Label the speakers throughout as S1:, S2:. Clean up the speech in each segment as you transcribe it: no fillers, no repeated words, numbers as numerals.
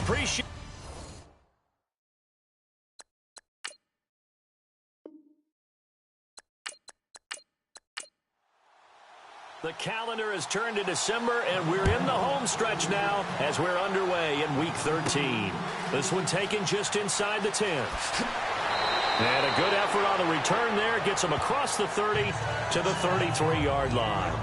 S1: appreciate. The calendar has turned to December, and we're in the home stretch now as we're underway in Week 13. This one taken just inside the 10. And a good effort on the return there gets them across the 30 to the 33-yard line.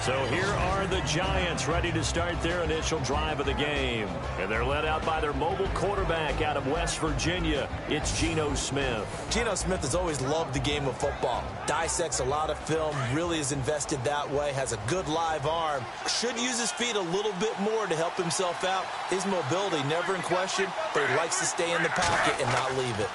S1: So here are the Giants ready to start their initial drive of the game. And they're led out by their mobile quarterback out of West Virginia. It's Geno Smith.
S2: Geno Smith has always loved the game of football. Dissects a lot of film, really is invested that way, has a good live arm. Should use his feet a little bit more to help himself out. His mobility never in question, but he likes to stay in the pocket and not leave it.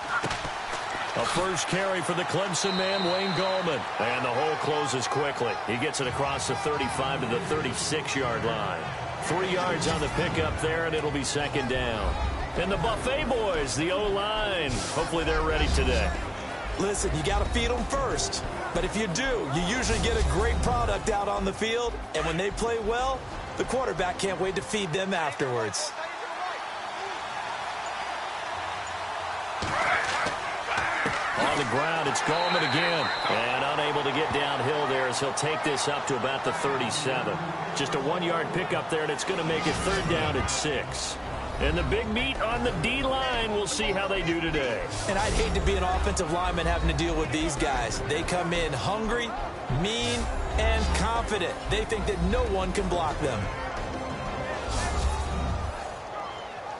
S1: A first carry for the Clemson man, Wayne Gallman. And the hole closes quickly. He gets it across the 35 to the 36-yard line. 3 yards on the pickup there, and it'll be second down. And the Buffet boys, the O-line. Hopefully they're ready today.
S2: Listen, you got to feed them first. But if you do, you usually get a great product out on the field. And when they play well, the quarterback can't wait to feed them afterwards.
S1: On the ground, it's Gallman again. And unable to get downhill there as he'll take this up to about the 37. Just a 1-yard pickup there, and it's going to make it third down at 6. And the big meat on the D-line, we'll see how they do today.
S2: And I'd hate to be an offensive lineman having to deal with these guys. They come in hungry, mean, and confident. They think that no one can block them.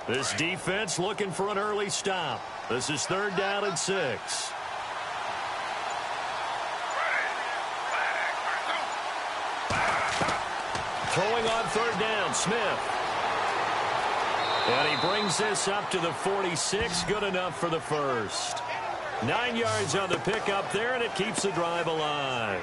S1: This defense looking for an early stop. This is third down and 6. Throwing on third down, Smith. And he brings this up to the 46. Good enough for the first. 9 yards on the pickup there, and it keeps the drive alive.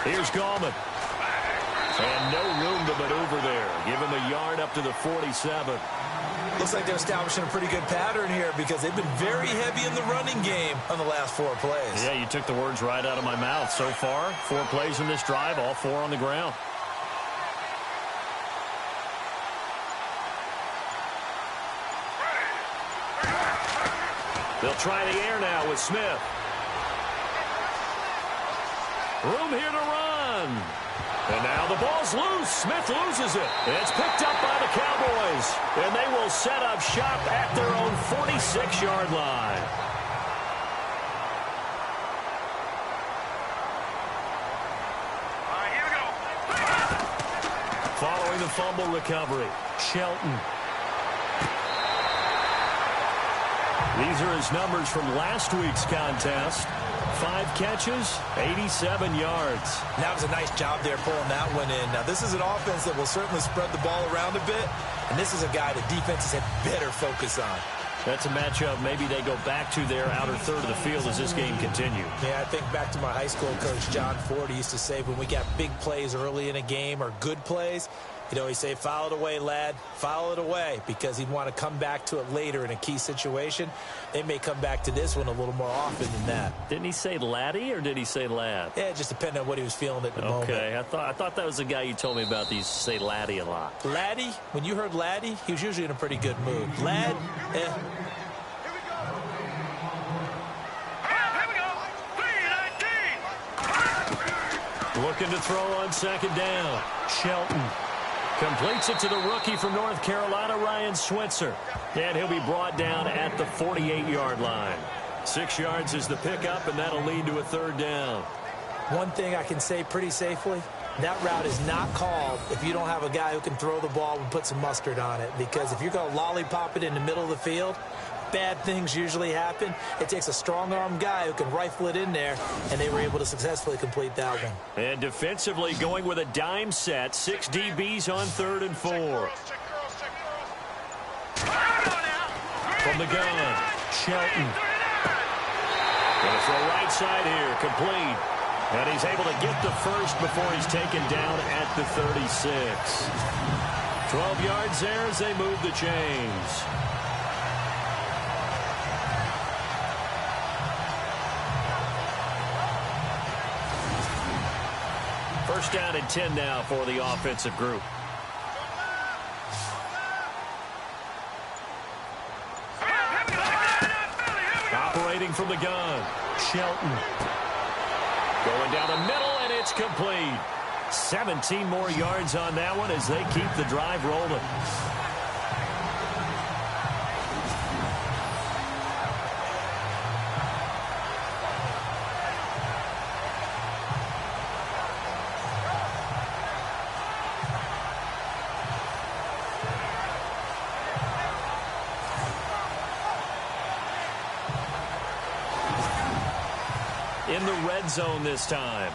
S1: Here's Gallman. And no room to maneuver there. Give him a yard up to the 47.
S2: Looks like they're establishing a pretty good pattern here because they've been very heavy in the running game on the last 4 plays.
S1: Yeah, you took the words right out of my mouth. So far, 4 plays in this drive, all 4 on the ground. They'll try the air now with Smith. Room here to run. And now the ball's loose. Smith loses it. It's picked up by the Cowboys. And they will set up shop at their own 46-yard line. All right, here we go. Following the fumble recovery, Shelton. These are his numbers from last week's contest. 5 catches, 87 yards.
S2: That was a nice job there pulling that one in. Now, this is an offense that will certainly spread the ball around a bit, and this is a guy that defenses have better focus on.
S1: That's a matchup maybe they go back to their outer third of the field as this game continues.
S2: Yeah, I think back to my high school coach, John Ford. He used to say when we got big plays early in a game or good plays, he'd always say, foul it away, lad, foul it away, because he'd want to come back to it later in a key situation. They may come back to this one a little more often than that.
S1: Didn't he say laddie or did he say lad?
S2: Yeah, it just depended on what he was feeling at the moment.
S1: Okay, I thought that was the guy you told me about. He used to say laddie a lot.
S2: Laddie, when you heard laddie, he was usually in a pretty good mood. Lad,
S1: Looking to throw on second down. Shelton completes it to the rookie from North Carolina, Ryan Switzer. And he'll be brought down at the 48-yard line. 6 yards is the pickup, and that'll lead to a third down.
S2: One thing I can say pretty safely, that route is not called if you don't have a guy who can throw the ball and put some mustard on it. Because if you're going to lollipop it in the middle of the field, bad things usually happen. It takes a strong-arm guy who can rifle it in there, and they were able to successfully complete that one.
S1: And defensively going with a dime set, 6 DBs on 3rd and 4. From the gun, Shelton. Gonna throw right side here, complete. And he's able to get the first before he's taken down at the 36. 12 yards there as they move the chains. First down and 10 now for the offensive group. Operating from the gun, Shelton. Going down the middle, and it's complete. 17 more yards on that one as they keep the drive rolling. In the red zone this time.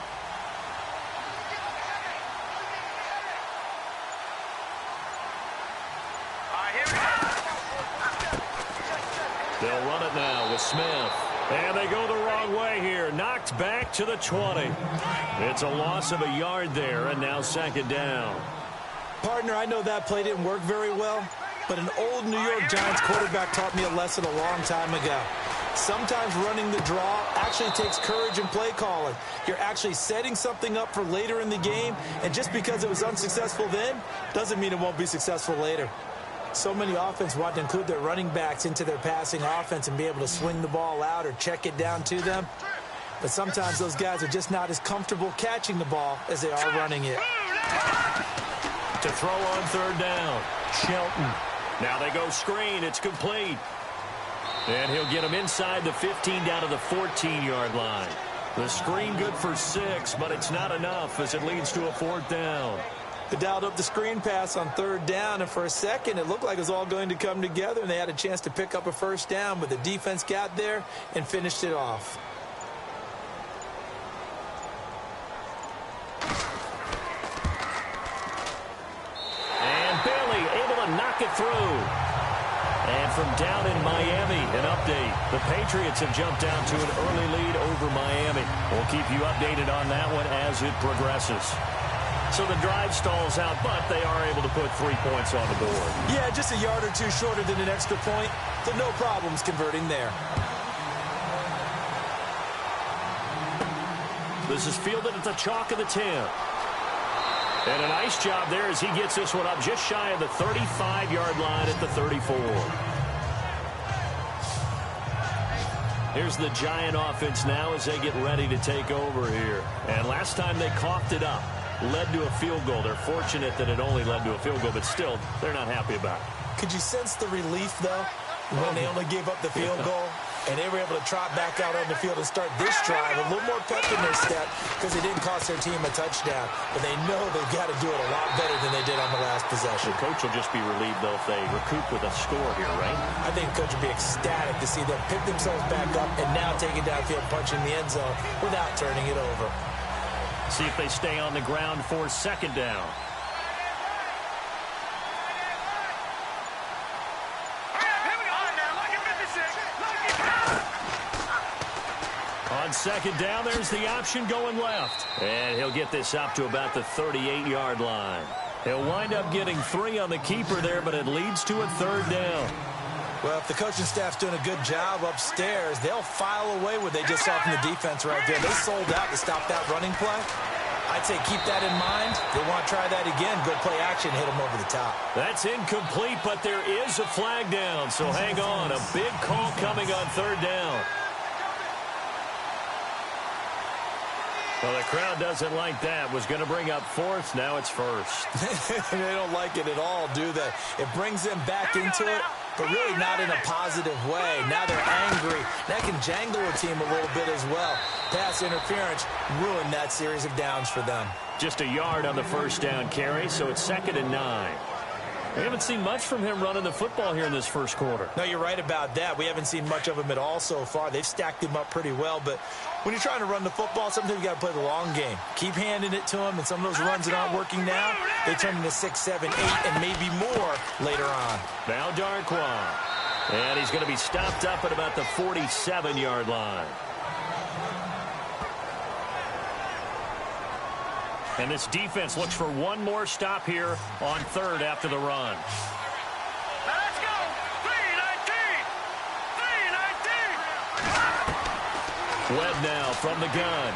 S1: They'll run it now with Smith. And they go the wrong way here. Knocked back to the 20. It's a loss of a yard there, and now 2nd down.
S2: Partner, I know that play didn't work very well, but an old New York Giants quarterback taught me a lesson a long time ago. Sometimes running the draw actually takes courage in play calling. You're actually setting something up for later in the game, and just because it was unsuccessful then doesn't mean it won't be successful later. So many offenses want to include their running backs into their passing offense and be able to swing the ball out or check it down to them. But sometimes those guys are just not as comfortable catching the ball as they are running it.
S1: To throw on 3rd down, Shelton. Now they go screen. It's complete. And he'll get him inside the 15 down to the 14-yard line. The screen good for 6, but it's not enough as it leads to a 4th down.
S2: They dialed up the screen pass on 3rd down, and for a second it looked like it was all going to come together, and they had a chance to pick up a 1st down, but the defense got there and finished it off.
S1: And Bailey able to knock it through. And from down in Miami, an update. The Patriots have jumped out to an early lead over Miami. We'll keep you updated on that one as it progresses. So the drive stalls out, but they are able to put 3 points on the board.
S2: Yeah, just a yard or two shorter than an extra point, but no problems converting there.
S1: This is fielded at the chalk of the 10. And a nice job there as he gets this one up just shy of the 35-yard line at the 34. Here's the Giant offense now as they get ready to take over here. And last time they coughed it up, led to a field goal. They're fortunate that it only led to a field goal, but still, they're not happy about it.
S2: Could you sense the relief, though, when they only gave up the field goal? And they were able to trot back out on the field and start this drive. A little more pep in their step because it didn't cost their team a touchdown. But they know they've got to do it a lot better than they did on the last possession.
S1: The coach will just be relieved, though, if they recoup with a score here, right?
S2: I think the coach will be ecstatic to see them pick themselves back up and now take it downfield, punching the end zone without turning it over.
S1: See if they stay on the ground for 2nd down. On 2nd down, there's the option going left. And he'll get this up to about the 38-yard line. He'll wind up getting 3 on the keeper there, but it leads to a 3rd down.
S2: Well, if the coaching staff's doing a good job upstairs, they'll file away what they just saw from the defense right there. They sold out to stop that running play. I'd say keep that in mind. They want to try that again. Good play action, hit them over the top.
S1: That's incomplete, but there is a flag down, so hang on. A big call coming on 3rd down. Well, the crowd doesn't like that. Was going to bring up 4th. Now it's 1st.
S2: They don't like it at all, do they? It brings them back into it, but really not in a positive way. Now they're angry. That can jangle a team a little bit as well. Pass interference ruined that series of downs for them.
S1: Just a yard on the 1st down carry, so it's 2nd and 9. We haven't seen much from him running the football here in this first quarter.
S2: No, you're right about that. We haven't seen much of him at all so far. They've stacked him up pretty well, but when you're trying to run the football, sometimes you got to play the long game. Keep handing it to him, and some of those runs that aren't working now, they turn into 6, 7, 8, and maybe more later on.
S1: Now Darquan. And he's going to be stopped up at about the 47-yard line. And this defense looks for one more stop here on third after the run.
S3: Now let's go. 3-19.
S1: Webb now from the gun.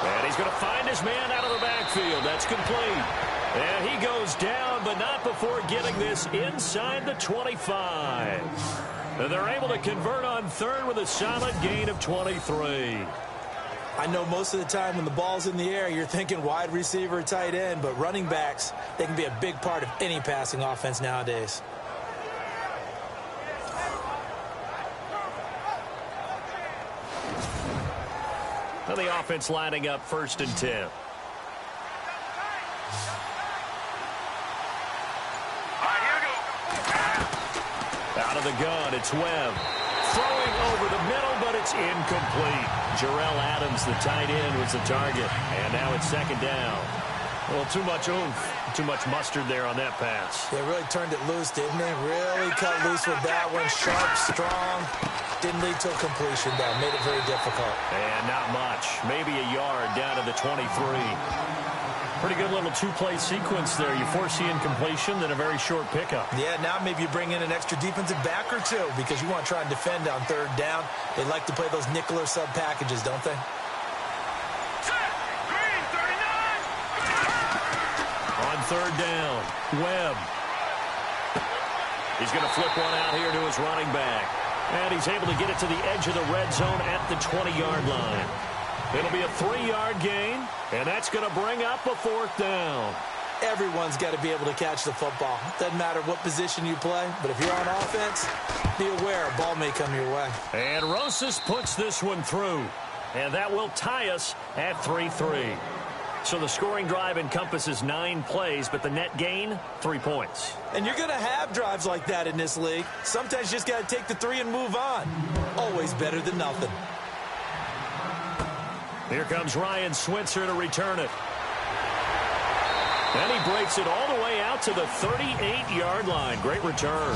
S1: And he's going to find his man out of the backfield. That's complete. And he goes down, but not before getting this inside the 25. And they're able to convert on third with a solid gain of 23.
S2: I know most of the time when the ball's in the air, you're thinking wide receiver, tight end, but running backs, they can be a big part of any passing offense nowadays.
S1: Now the offense lining up 1st and 10. Out of the gun, it's Webb. Throwing over the middle, but it's incomplete. Jarrell Adams, the tight end, was the target. And now it's 2nd down. Well, too much oomph, too much mustard there on that pass.
S2: They really turned it loose, didn't they? Really cut loose with that one. Sharp, strong. Didn't lead to a completion, though. Made it very difficult.
S1: And not much. Maybe a yard down to the 23. Pretty good little two-play sequence there. You force the incompletion, then a very short pickup.
S2: Yeah, now maybe you bring in an extra defensive back or two because you want to try and defend on 3rd down. They like to play those nickel or sub packages, don't they?
S1: On 3rd down, Webb. He's going to flip one out here to his running back. And he's able to get it to the edge of the red zone at the 20-yard line. It'll be a 3-yard gain, and that's going to bring up a 4th down.
S2: Everyone's got to be able to catch the football. Doesn't matter what position you play, but if you're on offense, be aware a ball may come your way.
S1: And Rosas puts this one through, and that will tie us at 3-3. So the scoring drive encompasses 9 plays, but the net gain, 3 points.
S2: And you're going to have drives like that in this league. Sometimes you just got to take the 3 and move on. Always better than nothing.
S1: Here comes Ryan Switzer to return it. And he breaks it all the way out to the 38-yard line. Great return.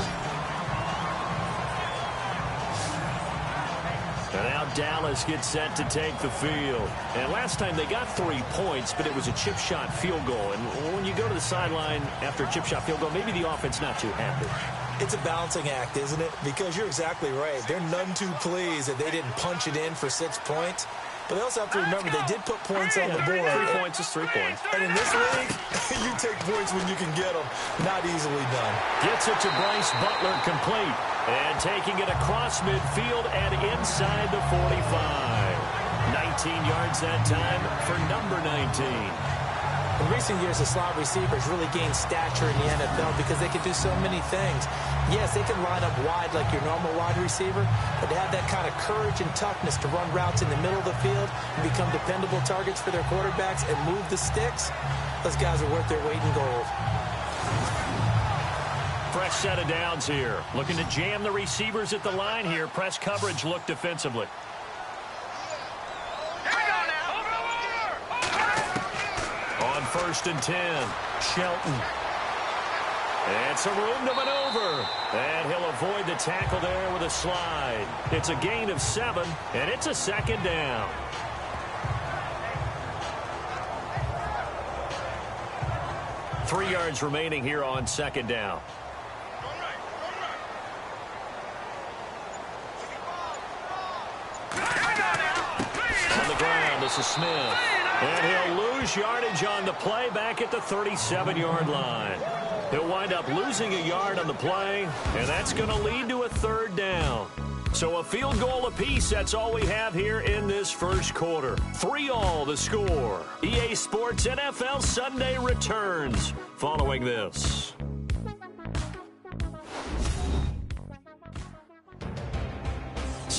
S1: And now Dallas gets set to take the field. And last time they got 3 points, but it was a chip shot field goal. And when you go to the sideline after a chip shot field goal, maybe the offense not too happy.
S2: It's a balancing act, isn't it? Because you're exactly right. They're none too pleased that they didn't punch it in for 6 points. But they also have to remember they did put points on the board.
S1: 3 points is 3 points.
S2: And in this league, you take points when you can get them. Not easily done.
S1: Gets it to Bryce Butler complete. And taking it across midfield and inside the 45. 19 yards that time for number 19.
S2: In recent years, the slot receivers really gained stature in the NFL because they can do so many things. Yes, they can line up wide like your normal wide receiver, but to have that kind of courage and toughness to run routes in the middle of the field and become dependable targets for their quarterbacks and move the sticks, those guys are worth their weight in gold.
S1: Fresh set of downs here. Looking to jam the receivers at the line here. Press coverage look defensively. On 1st and 10, Shelton. And some room to maneuver. And he'll avoid the tackle there with a slide. It's a gain of 7, and it's a 2nd down. Three yards remaining here on 2nd down. On the ground, this is Smith. And he'll lose yardage on the play back at the 37-yard line. He'll wind up losing a yard on the play, and that's going to lead to a 3rd down. So a field goal apiece, that's all we have here in this first quarter. 3-all the score. EA Sports NFL Sunday returns following this.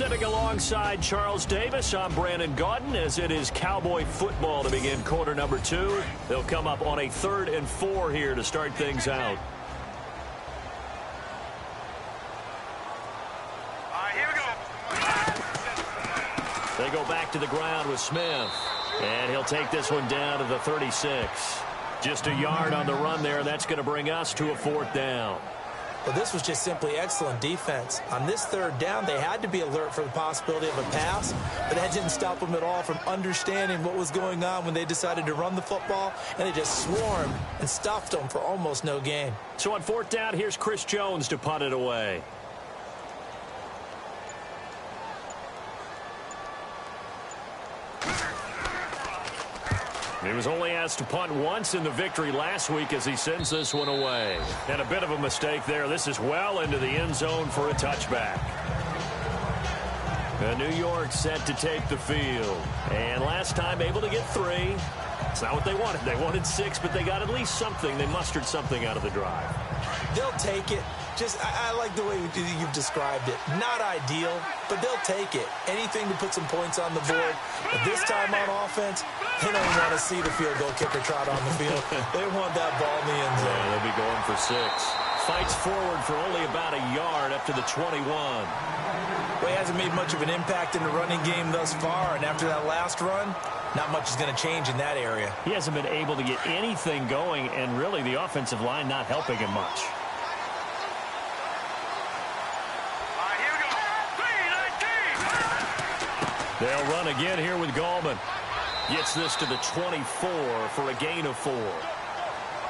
S1: Sitting alongside Charles Davis, I'm Brandon Gaudin, as it is Cowboy football to begin quarter number 2. They'll come up on a 3rd and 4 here to start things out.
S3: Here we go.
S1: They go back to the ground with Smith, and he'll take this one down to the 36. Just a yard on the run there. That's going to bring us to a 4th down.
S2: Well, this was just simply excellent defense. On this 3rd down, they had to be alert for the possibility of a pass, but that didn't stop them at all from understanding what was going on when they decided to run the football, and they just swarmed and stuffed them for almost no gain.
S1: So on 4th down, here's Chris Jones to punt it away. He was only asked to punt once in the victory last week as he sends this one away. And a bit of a mistake there. This is well into the end zone for a touchback. New York set to take the field. And last time able to get 3. It's not what they wanted. They wanted 6, but they got at least something. They mustered something out of the drive.
S2: They'll take it. I like the way you've described it. Not ideal, but they'll take it. Anything to put some points on the board. But this time on offense, they don't want to see the field goal kicker trot on the field. They want that ball in the end zone.
S1: Yeah, they'll be going for 6. Fights forward for only about a yard up to the 21.
S2: Well, he hasn't made much of an impact in the running game thus far, and after that last run, not much is going to change in that area.
S1: He hasn't been able to get anything going, and really the offensive line not helping him much.
S3: Here we go. 3-19.
S1: They'll run again here with Gallman. Gets this to the 24 for a gain of 4.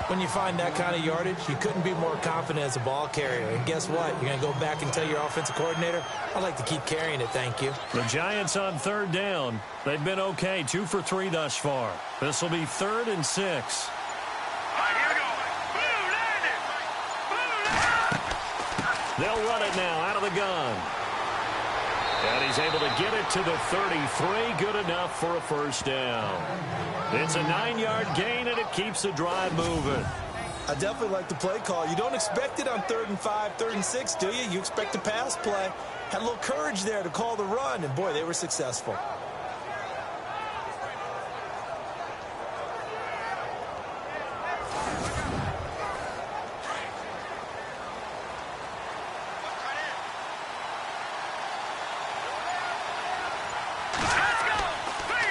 S2: When you find that kind of yardage, you couldn't be more confident as a ball carrier. And guess what? You're going to go back and tell your offensive coordinator, I'd like to keep carrying it, thank you.
S1: The Giants on 3rd down. They've been okay, 2 for 3 thus far. This will be 3rd and 6.
S3: Here we go. Blue landed.
S1: They'll run it now out of the gun. And he's able to get it to the 33. Good enough for a 1st down. It's a 9-yard gain, and it keeps the drive moving.
S2: I definitely like the play call. You don't expect it on 3rd and 5, 3rd and 6, do you? You expect a pass play. Had a little courage there to call the run, and boy, they were successful.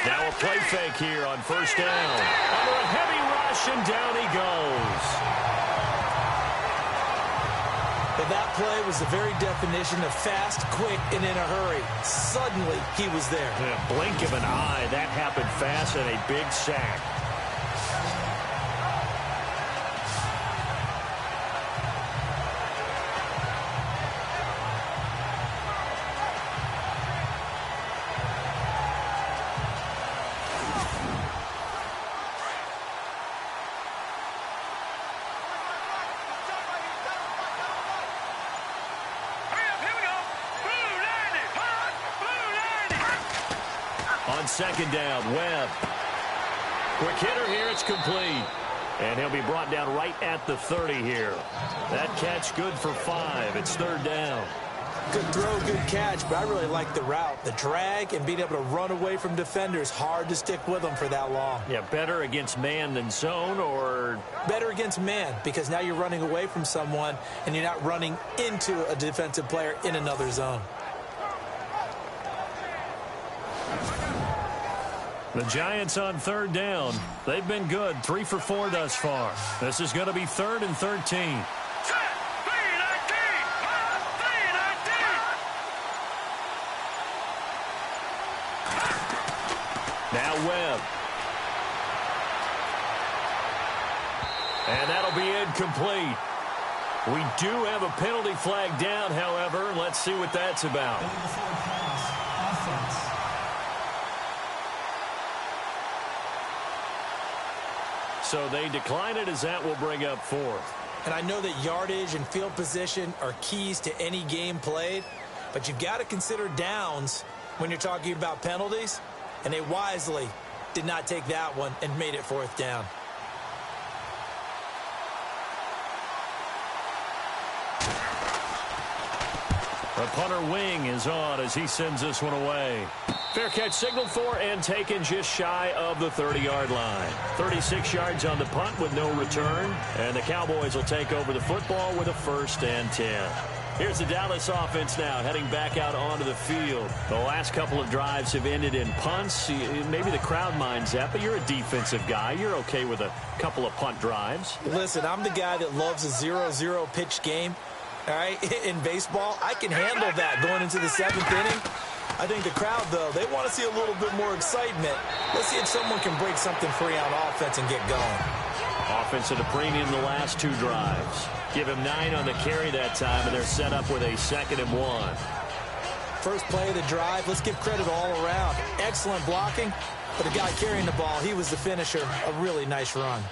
S1: Now a play fake here on 1st down. Under a heavy rush, and down he goes.
S2: But that play was the very definition of fast, quick, and in a hurry. Suddenly, he was there.
S1: In a blink of an eye, that happened fast, and a big sack. On 2nd down, Webb. Quick hitter here, it's complete. And he'll be brought down right at the 30 here. That catch good for 5. It's 3rd down.
S2: Good throw, good catch, but I really like the route. The drag and being able to run away from defenders, hard to stick with them for that long.
S1: Yeah, better against man than zone, or?
S2: Better against man, because now you're running away from someone and you're not running into a defensive player in another zone.
S1: The Giants on 3rd down. They've been good, 3 for 4 thus far. This is going to be 3rd and 13. Now Webb. And that'll be incomplete. We do have a penalty flag down, however. Let's see what that's about. So they decline it, as that will bring up 4th.
S2: And I know that yardage and field position are keys to any game played, but you've got to consider downs when you're talking about penalties, and they wisely did not take that one and made it 4th down.
S1: The punter wing is on as he sends this one away. Fair catch signaled for and taken just shy of the 30-yard line. 36 yards on the punt with no return. And the Cowboys will take over the football with a 1st and 10. Here's the Dallas offense now heading back out onto the field. The last couple of drives have ended in punts. Maybe the crowd minds that, but you're a defensive guy. You're okay with a couple of punt drives.
S2: Listen, I'm the guy that loves a 0-0 pitch game. All right, in baseball, I can handle that going into the 7th inning. I think the crowd, though, they want to see a little bit more excitement. Let's see if someone can break something free on offense and get going.
S1: Offense at a premium the last 2 drives. Give him 9 on the carry that time, and they're set up with a 2nd and 1.
S2: First play of the drive, let's give credit all around. Excellent blocking, but the guy carrying the ball, he was the finisher. A really nice run.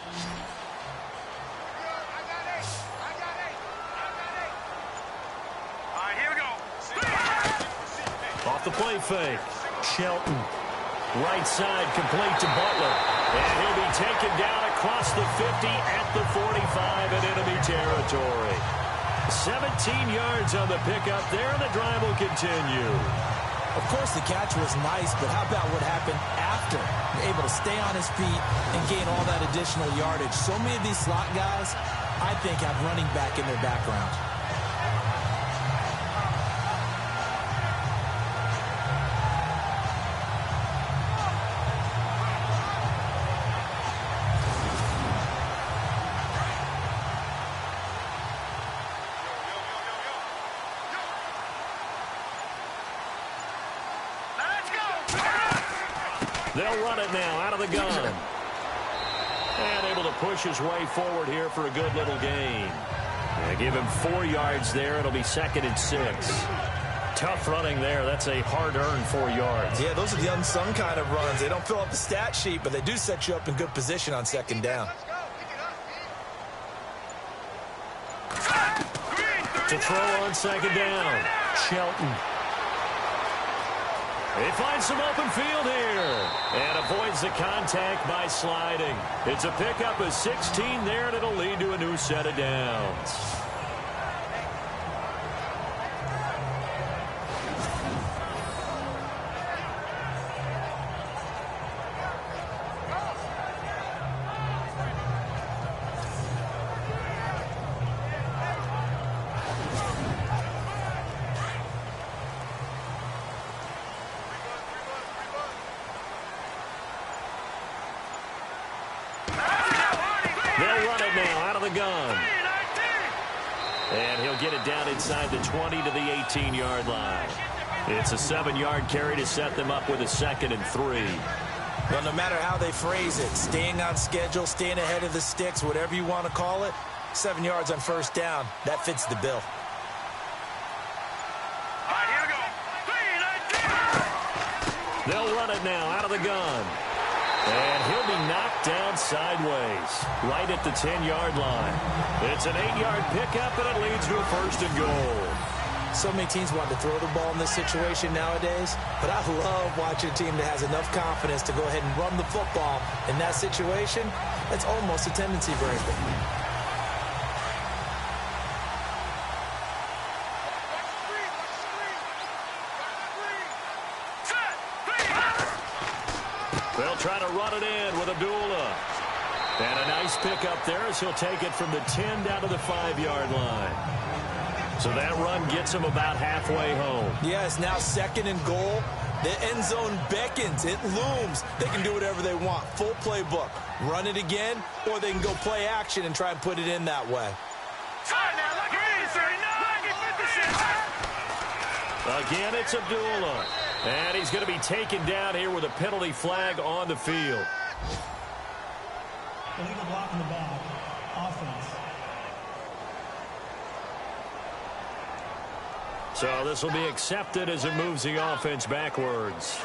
S1: Off the play fake. Shelton. Right side complete to Butler. And he'll be taken down across the 50 at the 45 in enemy territory. 17 yards on the pickup there, and the drive will continue.
S2: Of course, the catch was nice, but how about what happened after? Able to stay on his feet and gain all that additional yardage. So many of these slot guys, I think, have running back in their background.
S1: They'll run it now out of the gun. And able to push his way forward here for a good little gain. Give him 4 yards there. It'll be 2nd and 6. Tough running there. That's a hard-earned 4 yards.
S2: Yeah, those are the unsung kind of runs. They don't fill up the stat sheet, but they do set you up in good position on 2nd down.
S1: To throw on 2nd down. Shelton. He finds some open field here and avoids the contact by sliding. It's a pickup of 16 there, and it'll lead to a new set of downs. Gun. And he'll get it down inside the 20 to the 18-yard line. It's a 7-yard carry to set them up with a 2nd and 3.
S2: Well, no matter how they phrase it, staying on schedule, staying ahead of the sticks, whatever you want to call it, 7 yards on 1st down, that fits the bill.
S3: All right, here we go.
S1: They'll run it now out of the gun. And he'll be knocked down sideways, right at the 10-yard line. It's an 8-yard pickup, and it leads to a 1st and goal.
S2: So many teams want to throw the ball in this situation nowadays, but I love watching a team that has enough confidence to go ahead and run the football in that situation. That's almost a tendency breaker.
S1: They'll try to run it in with Abdullah. And a nice pickup there as he'll take it from the 10 down to the 5-yard line. So that run gets him about halfway home.
S2: Yes, now 2nd and goal. The end zone beckons. It looms. They can do whatever they want. Full playbook. Run it again, or they can go play action and try and put it in that way.
S1: Again, it's Abdullah. And he's going to be taken down here with a penalty flag on the field.
S4: Illegal block in the back. Offense.
S1: So this will be accepted as it moves the offense backwards.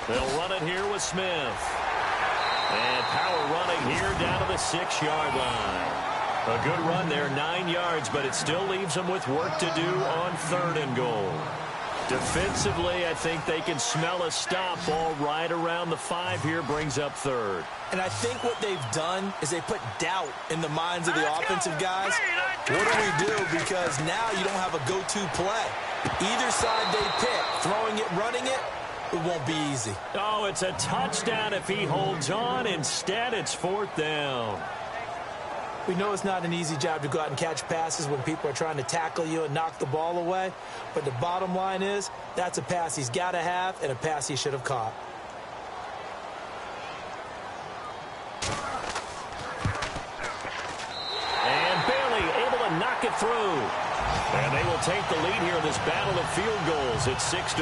S1: They'll run it here with Smith. And power running here down to the 6-yard line. A good run there, 9 yards, but it still leaves them with work to do on 3rd and goal. Defensively, I think they can smell a stop. Ball right around the 5 here, brings up third.
S2: And I think what they've done is they put doubt in the minds of the offensive guys. What do we do? Because now you don't have a go-to play. Either side they pick, throwing it, running it, it won't be easy.
S1: Oh, it's a touchdown if he holds on. Instead, it's 4th down.
S2: We know it's not an easy job to go out and catch passes when people are trying to tackle you and knock the ball away. But the bottom line is, that's a pass he's got to have and a pass he should have caught.
S1: And Bailey able to knock it through. And they will take the lead here in this battle of field goals. It's 6-3.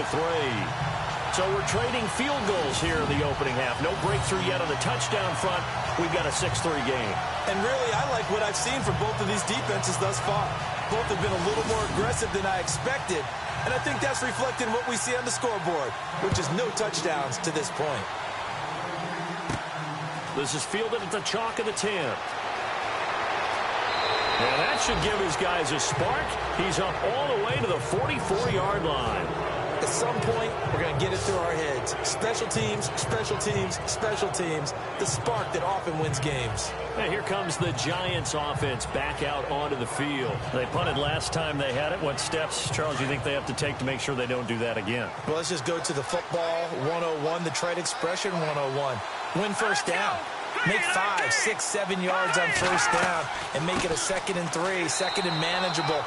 S1: So we're trading field goals here in the opening half. No breakthrough yet on the touchdown front. We've got a 6-3 game.
S2: And really, I like what I've seen from both of these defenses thus far. Both have been a little more aggressive than I expected. And I think that's reflected in what we see on the scoreboard, which is no touchdowns to this point.
S1: This is fielded at the chalk of the 10. And that should give his guys a spark. He's up all the way to the 44-yard line.
S2: At some point, we're going to get it through our heads. Special teams, special teams, special teams. The spark that often wins games.
S1: And here comes the Giants offense back out onto the field. They punted last time they had it. What steps, Charles, do you think they have to take to make sure they don't do that again?
S2: Well, let's just go to the football 101, the trade expression 101. Win first down. Make 5, 6, 7 yards on first down and make it a 2nd and 3, 2nd and manageable.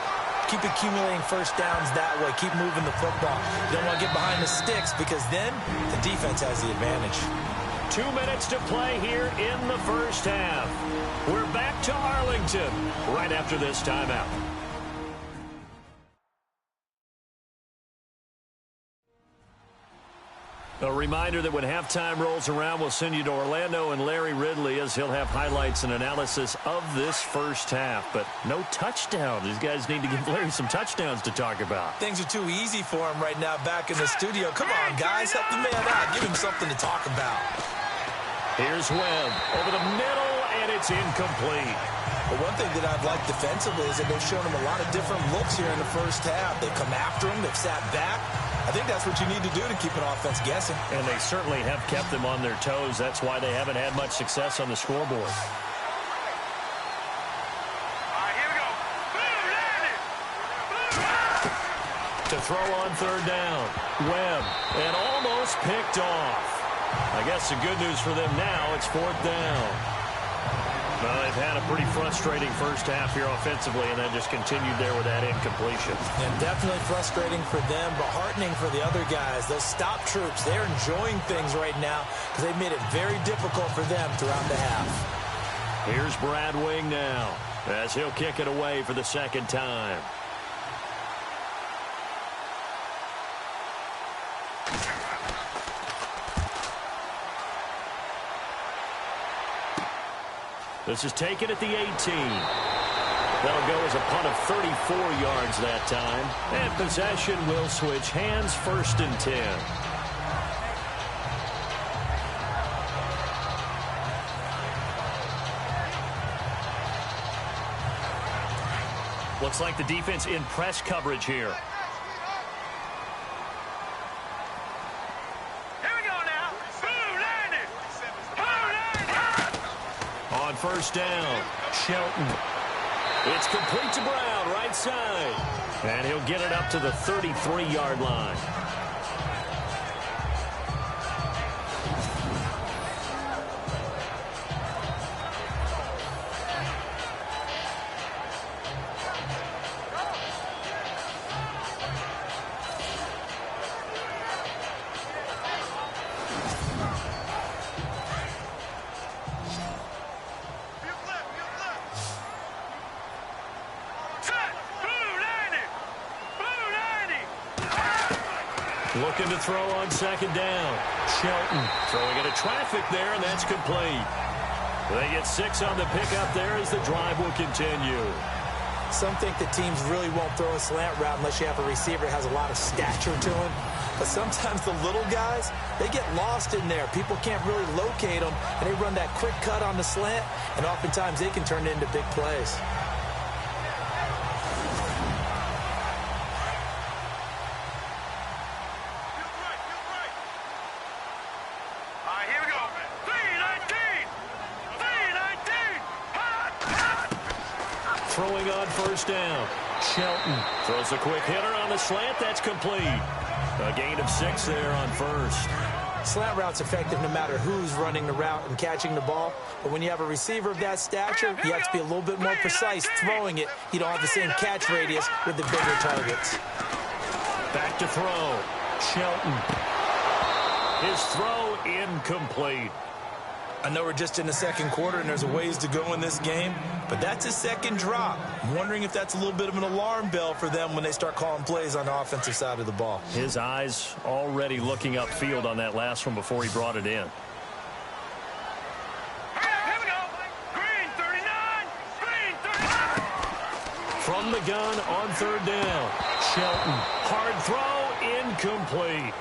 S2: Keep accumulating first downs that way. Keep moving the football. You don't want to get behind the sticks because then the defense has the advantage.
S1: 2 minutes to play here in the first half. We're back to Arlington right after this timeout. A reminder that when halftime rolls around, we'll send you to Orlando and Larry Ridley as he'll have highlights and analysis of this first half. But no touchdown. These guys need to give Larry some touchdowns to talk about.
S2: Things are too easy for him right now back in the studio. Come on, guys. Help the man out. Give him something to talk about.
S1: Here's Webb over the middle, and it's incomplete.
S2: But one thing that I've liked defensively is that they've shown him a lot of different looks here in the first half. They've come after him. They've sat back. I think that's what you need to do to keep an offense guessing.
S1: And they certainly have kept them on their toes. That's why they haven't had much success on the scoreboard.
S3: All right, here we go. Boom,
S1: To throw on third down. Webb, and almost picked off. I guess the good news for them now, it's 4th down. Well, they've had a pretty frustrating first half here offensively, and that just continued there with that incompletion.
S2: And definitely frustrating for them, but heartening for the other guys. Those stop troops, they're enjoying things right now because they've made it very difficult for them throughout the half.
S1: Here's Brad Wing now as he'll kick it away for the 2nd time. This is taken at the 18. That'll go as a punt of 34 yards that time. And possession will switch hands, 1st and 10. Looks like the defense in press coverage here. On first down, Shelton. It's complete to Brown, right side. And he'll get it up to the 33-yard line. Looking to throw on 2nd down. Shelton throwing into traffic there, and that's complete. They get 6 on the pickup there as the drive will continue.
S2: Some think that teams really won't throw a slant route unless you have a receiver that has a lot of stature to him. But sometimes the little guys, they get lost in there. People can't really locate them, and they run that quick cut on the slant, and oftentimes they can turn it into big plays.
S1: throwing on first down. Shelton throws a quick hitter on the slant. That's complete. A gain of 6 there on first.
S2: Slant route's effective no matter who's running the route and catching the ball. But when you have a receiver of that stature, you have to be a little bit more precise throwing it. You don't have the same catch radius with the bigger targets.
S1: Back to throw. Shelton. His throw incomplete.
S2: I know we're just in the second quarter and there's a ways to go in this game, but that's his second drop. I'm wondering if that's a little bit of an alarm bell for them when they start calling plays on the offensive side of the ball.
S1: His eyes already looking upfield on that last one before he brought it in.
S3: Here we go. Green 39. Green 39.
S1: From the gun on third down. Shelton. Hard throw, incomplete.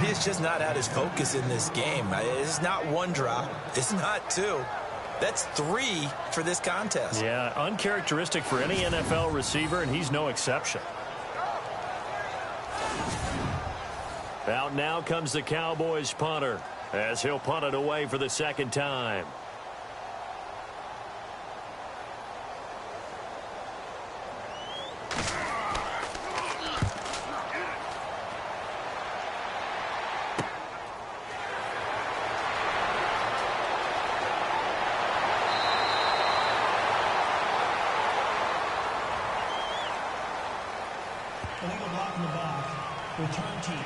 S2: He's just not had his focus in this game. It's not one drop. It's not 2. That's 3 for this contest.
S1: Yeah, uncharacteristic for any NFL receiver, and he's no exception. Out now comes the Cowboys punter as he'll punt it away for the second time.
S4: Illegal block in the back. Return team.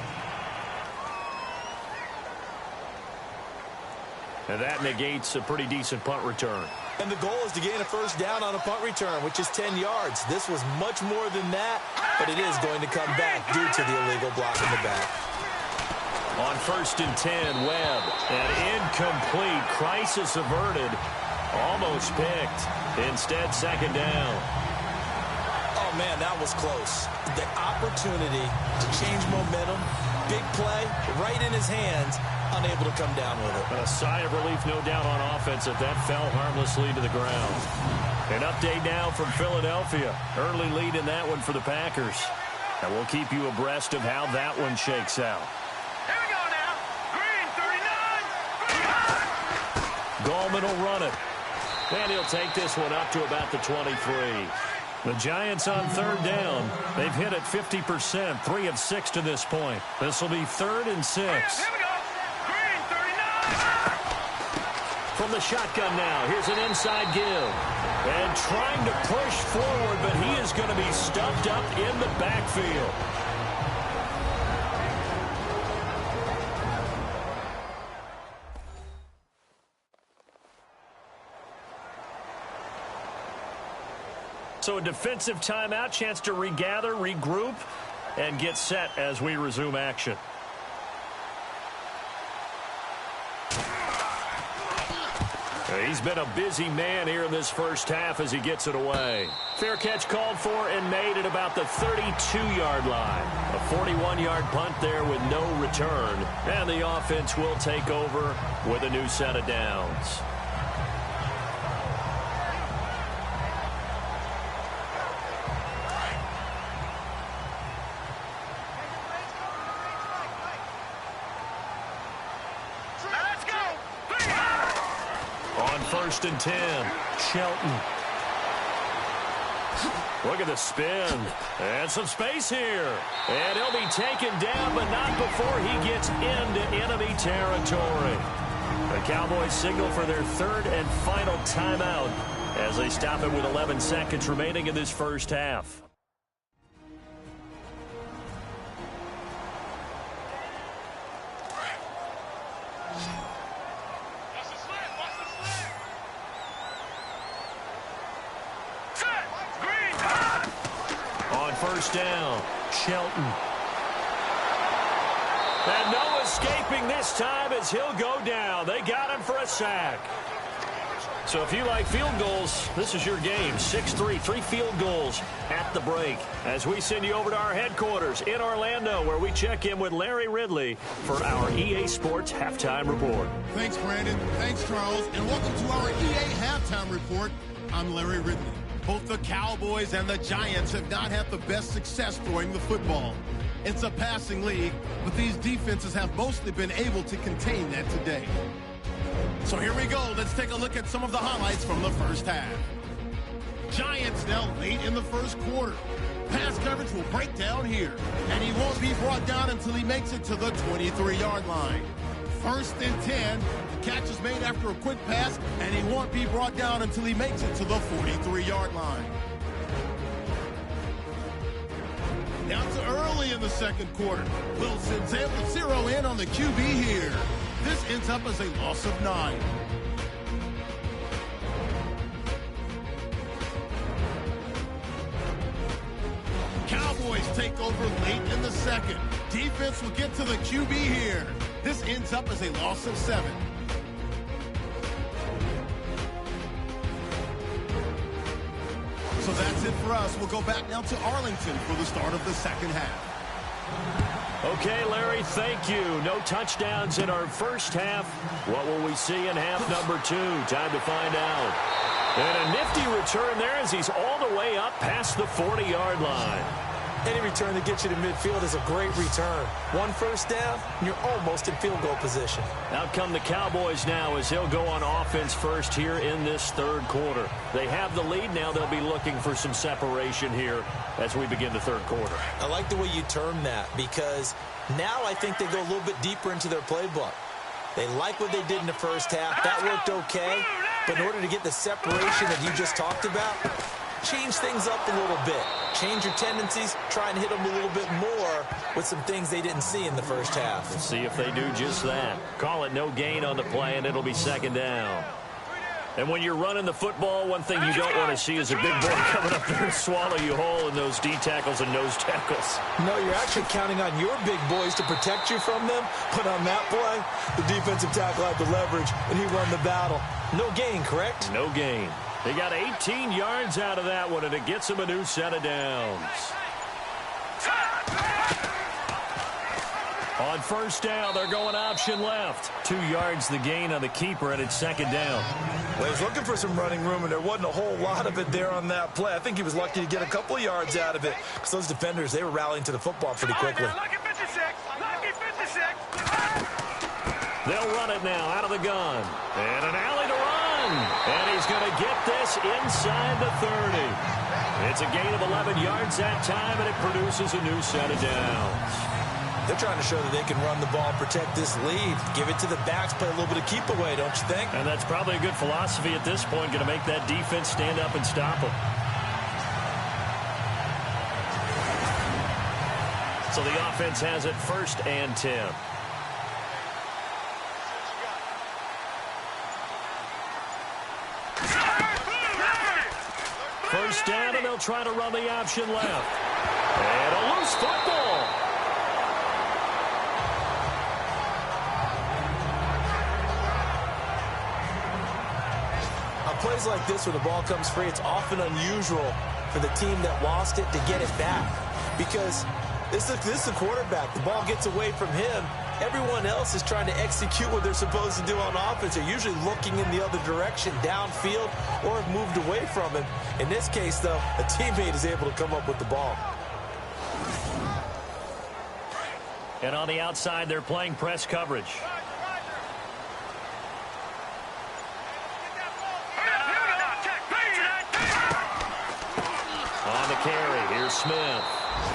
S1: And that negates a pretty decent punt return.
S2: And the goal is to gain a first down on a punt return, which is 10 yards. This was much more than that, but it is going to come back due to the illegal block in the back.
S1: On 1st and 10, Webb. An incomplete. Crisis averted. Almost picked. Instead, second down.
S2: Oh, man, that was close. The opportunity to change momentum, big play, right in his hands, unable to come down with it.
S1: A sigh of relief, no doubt, on offense if that fell harmlessly to the ground. An update now from Philadelphia. Early lead in that one for the Packers. And we'll keep you abreast of how that one shakes out.
S3: Here we go now. Green 39.
S1: Gallman will run it. And he'll take this one up to about the 23. The Giants on third down. They've hit it 50%, 3 of 6 to this point. This will be 3rd and 6.
S3: Here we go. Green 39.
S1: From the shotgun now, here's an inside give. And trying to push forward, but he is going to be stuffed up in the backfield. So a defensive timeout, chance to regather, regroup, and get set as we resume action. He's been a busy man here in this first half as he gets it away. Fair catch called for and made at about the 32-yard line. A 41-yard punt there with no return. And the offense will take over with a new set of downs. On 1st and 10, Shelton. Look at the spin. And some space here. And he'll be taken down, but not before he gets into enemy territory. The Cowboys signal for their 3rd and final timeout as they stop it with 11 seconds remaining in this first half. First down, Shelton. And no escaping this time as he'll go down. They got him for a sack. So if you like field goals, this is your game. 6-3, 3 field goals at the break. As we send you over to our headquarters in Orlando, where we check in with Larry Ridley for our EA Sports Halftime Report.
S5: Thanks, Brandon. Thanks, Charles. And welcome to our EA Halftime Report. I'm Larry Ridley. Both the Cowboys and the Giants have not had the best success throwing the football. It's a passing league, but these defenses have mostly been able to contain that today. So here we go. Let's take a look at some of the highlights from the first half. Giants now late in the first quarter. Pass coverage will break down here, and he won't be brought down until he makes it to the 23-yard line. 1st and 10. The catch is made after a quick pass, and he won't be brought down until he makes it to the 43-yard line. Down to early in the second quarter. Wilson's able to zero in on the QB here. This ends up as a loss of 9. Cowboys take over late in the second. Defense will get to the QB here. This ends up as a loss of 7. So that's it for us. We'll go back now to Arlington for the start of the second half.
S1: Okay, Larry, thank you. No touchdowns in our first half. What will we see in half number 2? Time to find out. And a nifty return there as he's all the way up past the 40-yard line.
S2: Any return that gets you to midfield is a great return. 1 first down, and you're almost in field goal position.
S1: Out come the Cowboys now as they'll go on offense first here in this third quarter. They have the lead now. They'll be looking for some separation here as we begin the third quarter.
S2: I like the way you term that because now I think they go a little bit deeper into their playbook. They like what they did in the first half. That worked okay. But in order to get the separation that you just talked about, change things up a little bit. Change your tendencies, try and hit them a little bit more with some things they didn't see in the first half.
S1: We'll see if they do just that. Call it no gain on the play, and it'll be second down. And when you're running the football, one thing you don't want to see is a big boy coming up there and swallow you whole in those D tackles and nose tackles.
S2: No, you're actually counting on your big boys to protect you from them. But on that play, the defensive tackle had the leverage, and he won the battle. No gain, correct?
S1: No gain. They got 18 yards out of that one, and it gets them a new set of downs. On first down, they're going option left. 2 yards the gain on the keeper, and it's second down.
S2: Well, he was looking for some running room, and there wasn't a whole lot of it there on that play. I think he was lucky to get a couple of yards out of it because those defenders, they were rallying to the football pretty quickly.
S3: Lucky 56. Lucky 56.
S1: They'll run it now out of the gun. And an alley to run. And he's going to get this inside the 30. It's a gain of 11 yards that time, and it produces a new set of downs.
S2: They're trying to show that they can run the ball, protect this lead, give it to the backs, play a little bit of keep away, don't you think?
S1: And that's probably a good philosophy at this point, going to make that defense stand up and stop them. So the offense has it 1st and 10. First down, and they'll try to run the option left. And a loose football.
S2: On plays like this where the ball comes free, it's often unusual for the team that lost it to get it back. Because this is the quarterback. The ball gets away from him. Everyone else is trying to execute what they're supposed to do on offense. They're usually looking in the other direction, downfield, or have moved away from him. In this case, though, a teammate is able to come up with the ball.
S1: And on the outside, they're playing press coverage. On the carry, here's Smith.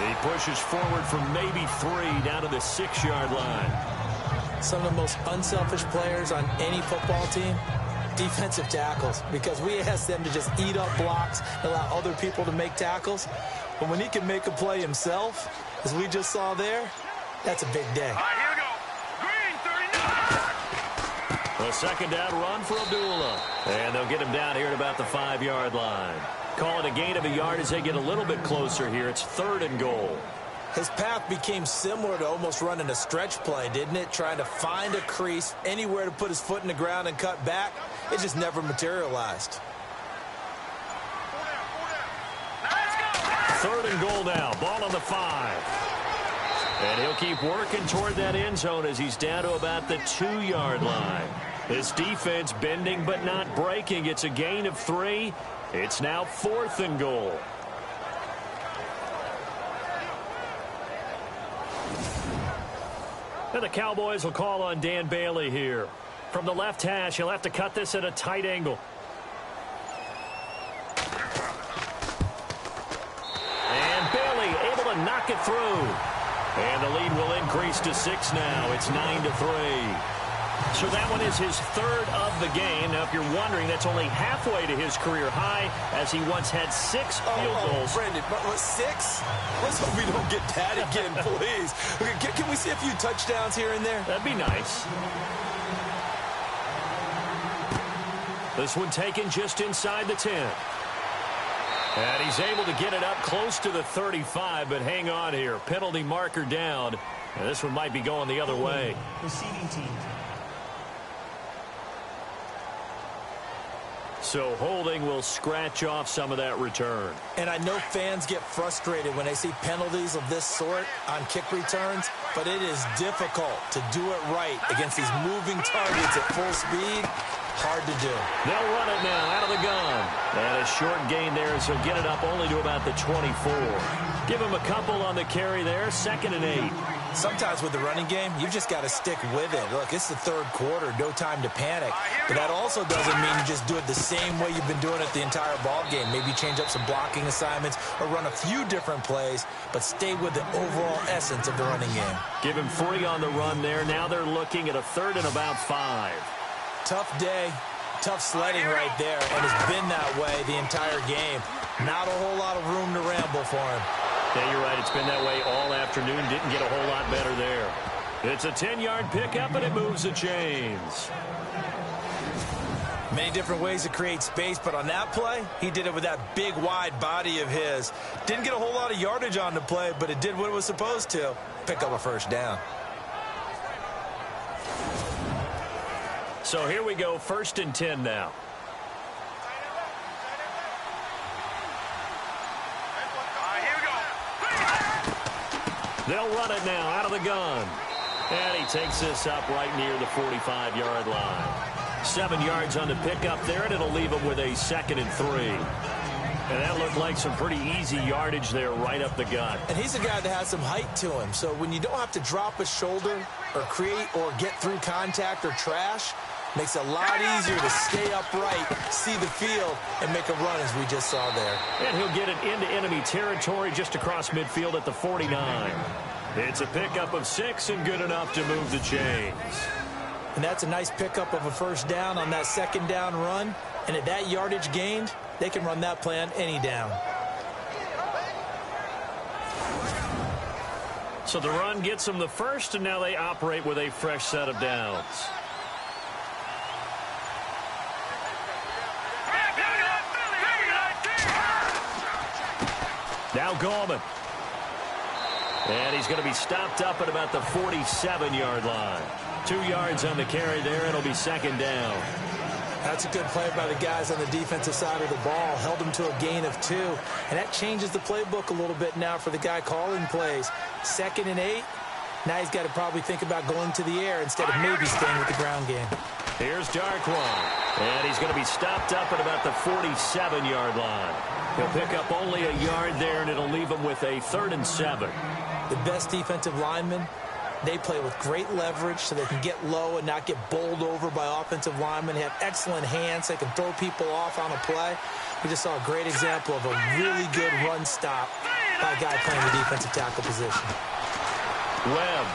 S1: He pushes forward for maybe 3 down to the 6-yard line.
S2: Some of the most unselfish players on any football team, defensive tackles, because we ask them to just eat up blocks, allow other people to make tackles. But when he can make a play himself, as we just saw there, that's a big day.
S3: All right, here we go. Green 39.
S1: A second down run for Abdullah. And they'll get him down here at about the 5-yard line. Call it a gain of a yard as they get a little bit closer here. It's 3rd and goal.
S2: His path became similar to almost running a stretch play, didn't it? Trying to find a crease, anywhere to put his foot in the ground and cut back. It just never materialized.
S1: 3rd and goal now. Ball on the 5. And he'll keep working toward that end zone as he's down to about the 2-yard line. This defense bending but not breaking. It's a gain of 3. It's now 4th and goal. And the Cowboys will call on Dan Bailey here. From the left hash, he'll have to cut this at a tight angle. And Bailey able to knock it through. And the lead will increase to 6 now. It's 9-3. So that one is his third of the game. Now, if you're wondering, that's only halfway to his career high, as he once had 6 field goals.
S2: Brandon, but 6? Let's hope we don't get that again, please. Can we see a few touchdowns here and there?
S1: That'd be nice. This one taken just inside the 10. And he's able to get it up close to the 35, but hang on here. Penalty marker down. And this one might be going the other way.
S4: Receiving team.
S1: So holding will scratch off some of that return.
S2: And I know fans get frustrated when they see penalties of this sort on kick returns, but it is difficult to do it right against these moving targets at full speed. Hard to do.
S1: They'll run it now out of the gun. And a short gain there as he'll get it up only to about the 24. Give him a couple on the carry there. 2nd and 8.
S2: Sometimes with the running game, you've just got to stick with it. Look, it's the third quarter, no time to panic. But that also doesn't mean you just do it the same way you've been doing it the entire ball game. Maybe change up some blocking assignments or run a few different plays, but stay with the overall essence of the running game.
S1: Give him 3 on the run there. Now they're looking at a 3rd and about 5.
S2: Tough day, tough sledding right there, and it's been that way the entire game. Not a whole lot of room to ramble for him.
S1: Yeah, you're right. It's been that way all afternoon. Didn't get a whole lot better there. It's a 10-yard pickup, and it moves the chains.
S2: Many different ways to create space, but on that play, he did it with that big, wide body of his. Didn't get a whole lot of yardage on the play, but it did what it was supposed to. Pick up a 1st down.
S1: So here we go, 1st and 10 now. They'll run it now out of the gun. And he takes this up right near the 45-yard line. 7 yards on the pickup there, and it'll leave him with a 2nd and 3. And that looked like some pretty easy yardage there right up the gut.
S2: And he's a guy that has some height to him. So when you don't have to drop a shoulder or create or get through contact or trash, makes it a lot easier to stay upright, see the field, and make a run as we just saw there.
S1: And he'll get it into enemy territory just across midfield at the 49. It's a pickup of 6 and good enough to move the chains.
S2: And that's a nice pickup of a 1st down on that 2nd down run. And at that yardage gained, they can run that play on any down.
S1: So the run gets them the 1st, and now they operate with a fresh set of downs. Now Gallman. And he's going to be stopped up at about the 47-yard line. 2 yards on the carry there. It'll be 2nd down.
S2: That's a good play by the guys on the defensive side of the ball. Held him to a gain of 2. And that changes the playbook a little bit now for the guy calling plays. 2nd and 8. Now he's got to probably think about going to the air instead of maybe staying with the ground game.
S1: Here's Darkwan. And he's going to be stopped up at about the 47-yard line. He'll pick up only a yard there, and it'll leave him with a 3rd and 7.
S2: The best defensive linemen, they play with great leverage so they can get low and not get bowled over by offensive linemen. They have excellent hands. They can throw people off on a play. We just saw a great example of a really good run stop by a guy playing the defensive tackle position.
S1: Webb.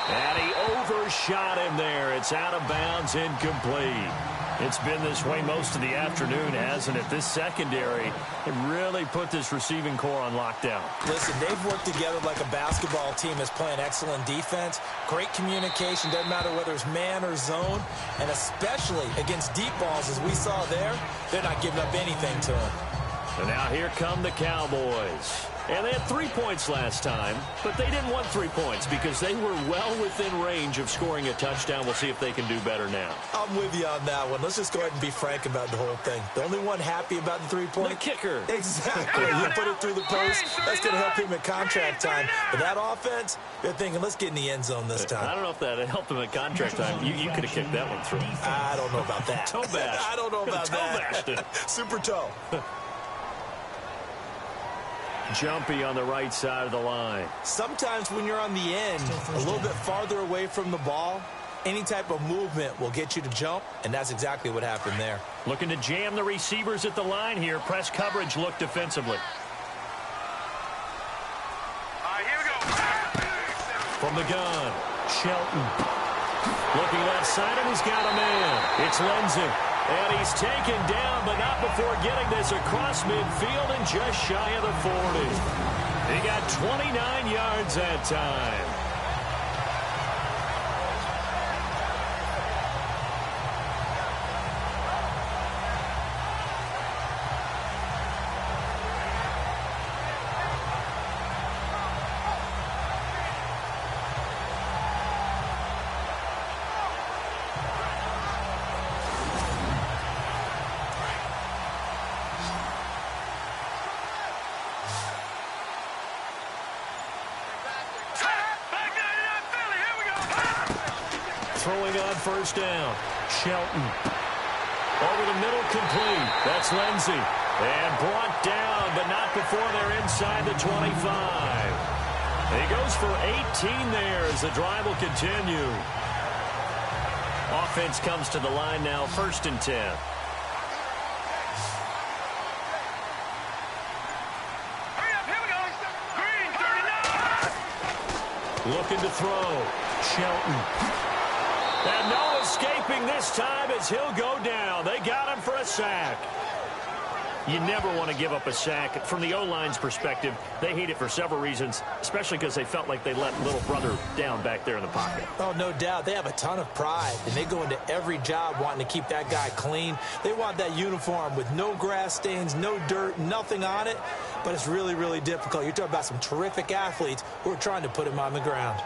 S1: And he overshot him there. It's out of bounds, incomplete. It's been this way most of the afternoon, hasn't it? This secondary, it really put this receiving core on lockdown.
S2: Listen, they've worked together like a basketball team that's playing excellent defense. Great communication, doesn't matter whether it's man or zone. And especially against deep balls, as we saw there, they're not giving up anything to them.
S1: And now here come the Cowboys. And they had 3 points last time, but they didn't want 3 points because they were well within range of scoring a touchdown. We'll see if they can do better now.
S2: I'm with you on that one. Let's just go ahead and be frank about the whole thing. The only one happy about the 3-point?
S1: The kicker.
S2: Exactly. You put it through the post. That's going to help him at contract time. But that offense, they're thinking, let's get in the end zone this time.
S1: I don't know if that helped him at contract time. You could have kicked that one through.
S2: I don't know about that.
S1: Toe bash.
S2: I don't know about
S1: that.
S2: Super toe.
S1: Jumpy on the right side of the line.
S2: Sometimes when you're on the end, a little bit farther away from the ball, any type of movement will get you to jump, and that's exactly what happened there.
S1: Looking to jam the receivers at the line here. Press coverage look defensively.
S3: Here we go.
S1: From the gun, Shelton. Looking left side, and he's got a man. It's Lindsey. And he's taken down, but not before getting this across midfield and just shy of the 40. He got 29 yards that time. Throwing on first down. Shelton. Over the middle, complete. That's Lindsey. And brought down, but not before they're inside the 25. He goes for 18 there as the drive will continue. Offense comes to the line now, 1st and 10.
S3: Hurry up, here we go. Green, 39.
S1: Looking to throw. Shelton. And no escaping this time as he'll go down. They got him for a sack. You never want to give up a sack. From the O-line's perspective, they hate it for several reasons, especially because they felt like they let little brother down back there in the pocket.
S2: Oh, no doubt. They have a ton of pride, and they go into every job wanting to keep that guy clean. They want that uniform with no grass stains, no dirt, nothing on it, but it's really, really difficult. You're talking about some terrific athletes who are trying to put him on the ground.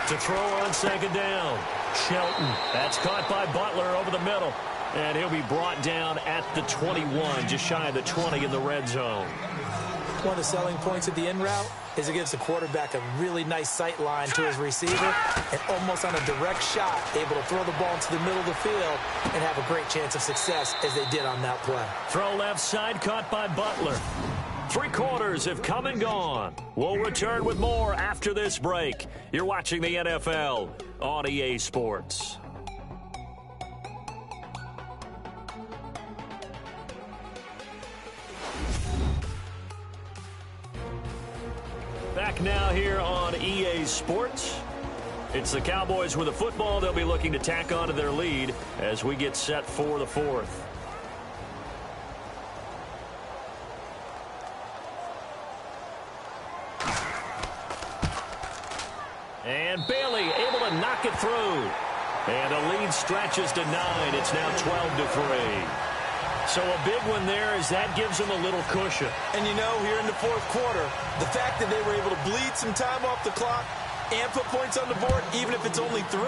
S1: To throw on second down. Shelton. That's caught by Butler over the middle. And he'll be brought down at the 21, just shy of the 20 in the red zone.
S2: One of the selling points of the in route is it gives the quarterback a really nice sight line to his receiver and almost on a direct shot able to throw the ball into the middle of the field and have a great chance of success as they did on that play.
S1: Throw left side, caught by Butler. 3 quarters have come and gone. We'll return with more after this break. You're watching the NFL on EA Sports. Back now here on EA Sports. It's the Cowboys with the football. They'll be looking to tack onto their lead as we get set for the 4th. And Bailey able to knock it through. And the lead stretches to 9. It's now 12-3. So a big one there as that gives them a little cushion.
S2: And you know, here in the 4th quarter, the fact that they were able to bleed some time off the clock and put points on the board, even if it's only 3,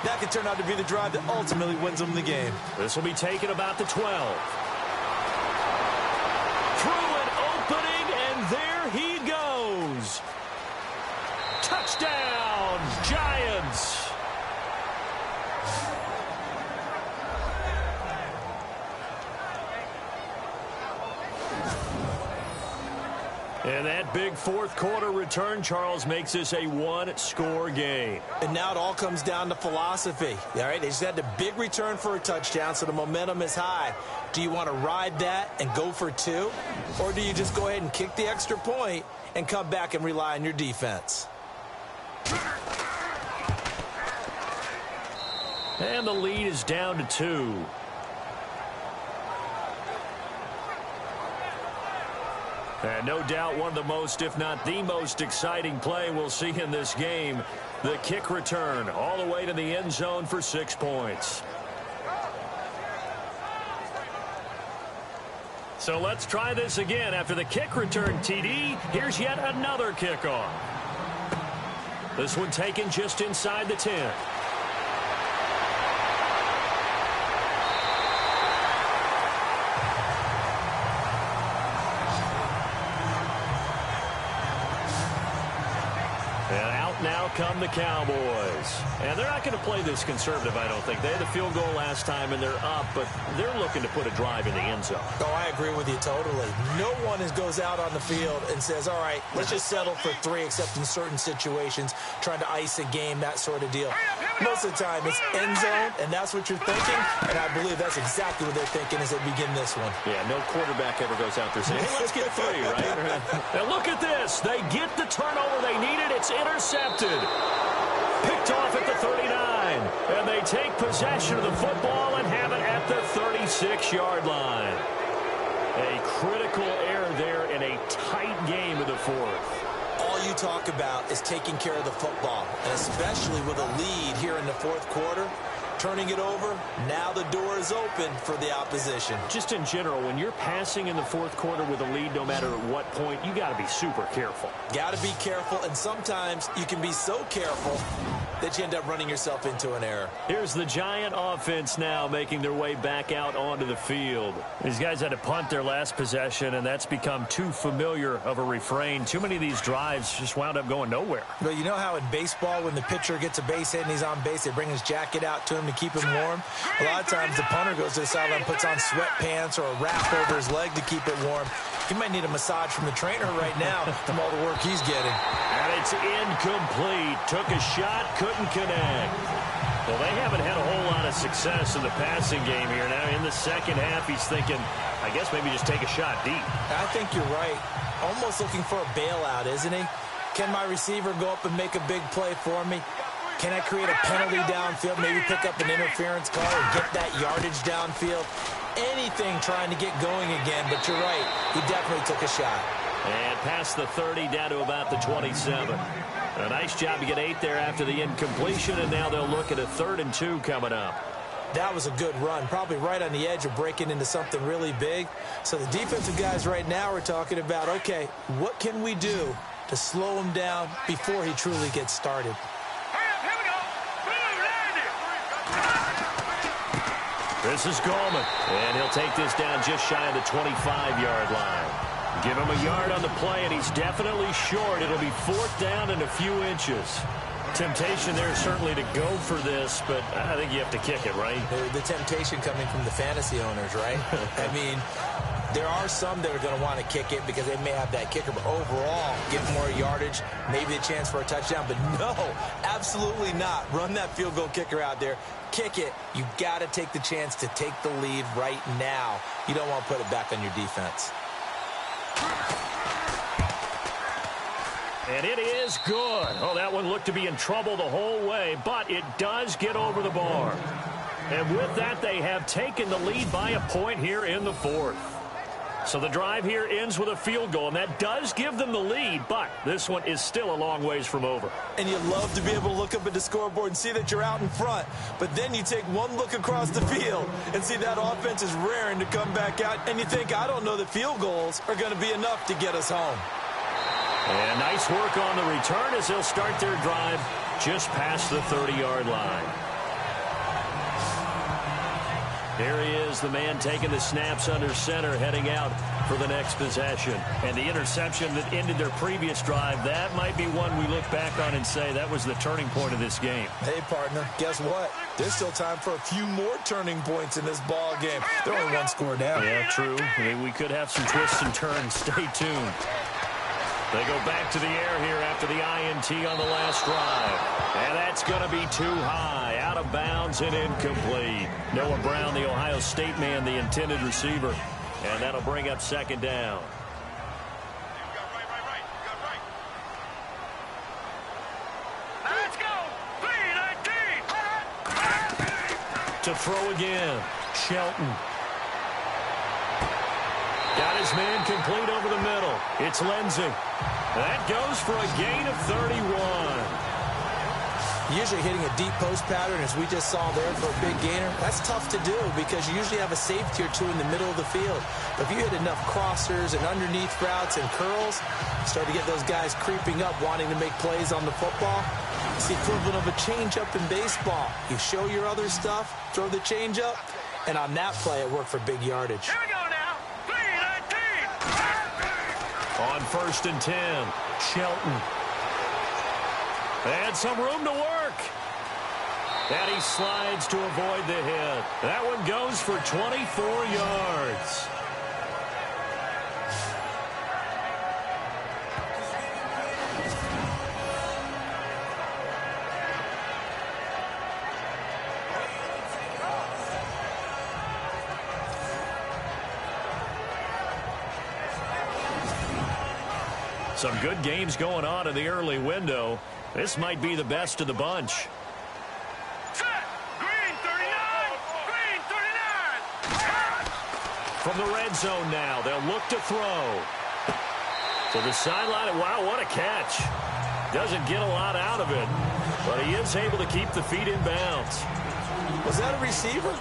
S2: that could turn out to be the drive that ultimately wins them the game.
S1: This will be taken about the 12. Through an opening, and there he goes. Touchdown, Giants. And that big 4th quarter return, Charles, makes this a 1-score game.
S2: And now it all comes down to philosophy. All right, they just had the big return for a touchdown, so the momentum is high. Do you want to ride that and go for 2? Or do you just go ahead and kick the extra point and come back and rely on your defense?
S1: And the lead is down to 2. And no doubt one of the most, if not the most exciting play we'll see in this game. The kick return all the way to the end zone for 6 points. So let's try this again. After the kick return, TD, here's yet another kickoff. This one taken just inside the 10. And out now come the Cowboys. And they're not going to play this conservative, I don't think. They had the field goal last time, and they're up, but they're looking to put a drive in the end zone.
S2: Oh, I agree with you totally. No one goes out on the field and says, all right, let's just settle for 3, except in certain situations, trying to ice a game, that sort of deal. Most of the time, it's end zone, and that's what you're thinking, and I believe that's exactly what they're thinking as they begin this one.
S1: Yeah, no quarterback ever goes out there saying, hey, let's get 3, right? And look at this. They get the turnover they needed. It's intercepted. Picked off at the 39. And they take possession of the football and have it at the 36-yard line. A critical error there in a tight game of the fourth.
S2: All you talk about is taking care of the football, and especially with a lead here in the fourth quarter. Turning it over, now the door is open for the opposition.
S1: Just in general, when you're passing in the fourth quarter with a lead, no matter at what point, you got to be super careful.
S2: Got to be careful, and sometimes you can be so careful that you end up running yourself into an error.
S1: Here's the Giant offense now making their way back out onto the field. These guys had to punt their last possession, and that's become too familiar of a refrain. Too many of these drives just wound up going nowhere.
S2: But you know how in baseball, when the pitcher gets a base hit and he's on base, they bring his jacket out to him to keep him warm? A lot of times the punter goes to the sideline, puts on sweatpants or a wrap over his leg to keep it warm. He might need a massage from the trainer right now from all the work he's getting.
S1: And it's incomplete. Took a shot, couldn't connect. Well, they haven't had a whole lot of success in the passing game here. Now in the second half, he's thinking, I guess maybe just take a shot deep.
S2: I think you're right. Almost looking for a bailout, isn't he? Can my receiver go up and make a big play for me? Can I create a penalty downfield, maybe pick up an interference call or get that yardage downfield? Anything trying to get going again, but you're right. He definitely took a shot.
S1: And past the 30 down to about the 27. A nice job to get 8 there after the incompletion, and now they'll look at a 3rd and 2 coming up.
S2: That was a good run, probably right on the edge of breaking into something really big. So the defensive guys right now are talking about, okay, what can we do to slow him down before he truly gets started?
S1: This is Gallman, and he'll take this down just shy of the 25-yard line. Give him a yard on the play, and he's definitely short. It'll be 4th down and a few inches. Temptation there certainly to go for this, but I think you have to kick it, right?
S2: The temptation coming from the fantasy owners, right? I mean, there are some that are going to want to kick it because they may have that kicker, but overall, get more yardage, maybe a chance for a touchdown. But no, absolutely not. Run that field goal kicker out there. Kick it. You got to take the chance to take the lead right now. You don't want to put it back on your defense.
S1: And it is good. Oh, that one looked to be in trouble the whole way, but it does get over the bar. And with that, they have taken the lead by a point here in the fourth. So the drive here ends with a field goal, and that does give them the lead, but this one is still a long ways from over.
S2: And you love to be able to look up at the scoreboard and see that you're out in front, but then you take one look across the field and see that offense is raring to come back out, and you think, I don't know that field goals are going to be enough to get us home.
S1: And nice work on the return as they'll start their drive just past the 30-yard line. There he is, the man taking the snaps under center, heading out for the next possession. And the interception that ended their previous drive, that might be one we look back on and say that was the turning point of this game.
S2: Hey, partner, guess what? There's still time for a few more turning points in this ball game. They're only one score down.
S1: Yeah, true. We could have some twists and turns. Stay tuned. They go back to the air here after the INT on the last drive. And that's going to be too high. Out of bounds and incomplete. Noah Brown, the Ohio State man, the intended receiver. And that'll bring up 2nd down.
S3: Let's go! 3-19!
S1: To throw again. Shelton. Got his man complete over the middle. It's Lindsey. That goes for a gain of 31.
S2: Usually hitting a deep post pattern, as we just saw there, for a big gainer, that's tough to do because you usually have a safety or two in the middle of the field. But if you hit enough crossers and underneath routes and curls, you start to get those guys creeping up, wanting to make plays on the football. It's the equivalent of a changeup in baseball. You show your other stuff, throw the changeup, and on that play, it worked for big yardage.
S3: Here we go now! 3-19!
S1: On 1st and 10, Shelton. And some room to work. And he slides to avoid the hit. That one goes for 24 yards. Some good games going on in the early window. This might be the best of the bunch.
S3: Set. Green 39. Green 39.
S1: From the red zone now, they'll look to throw. To the sideline. Wow, what a catch. Doesn't get a lot out of it, but he is able to keep the feet in bounds.
S2: Was that a receiver?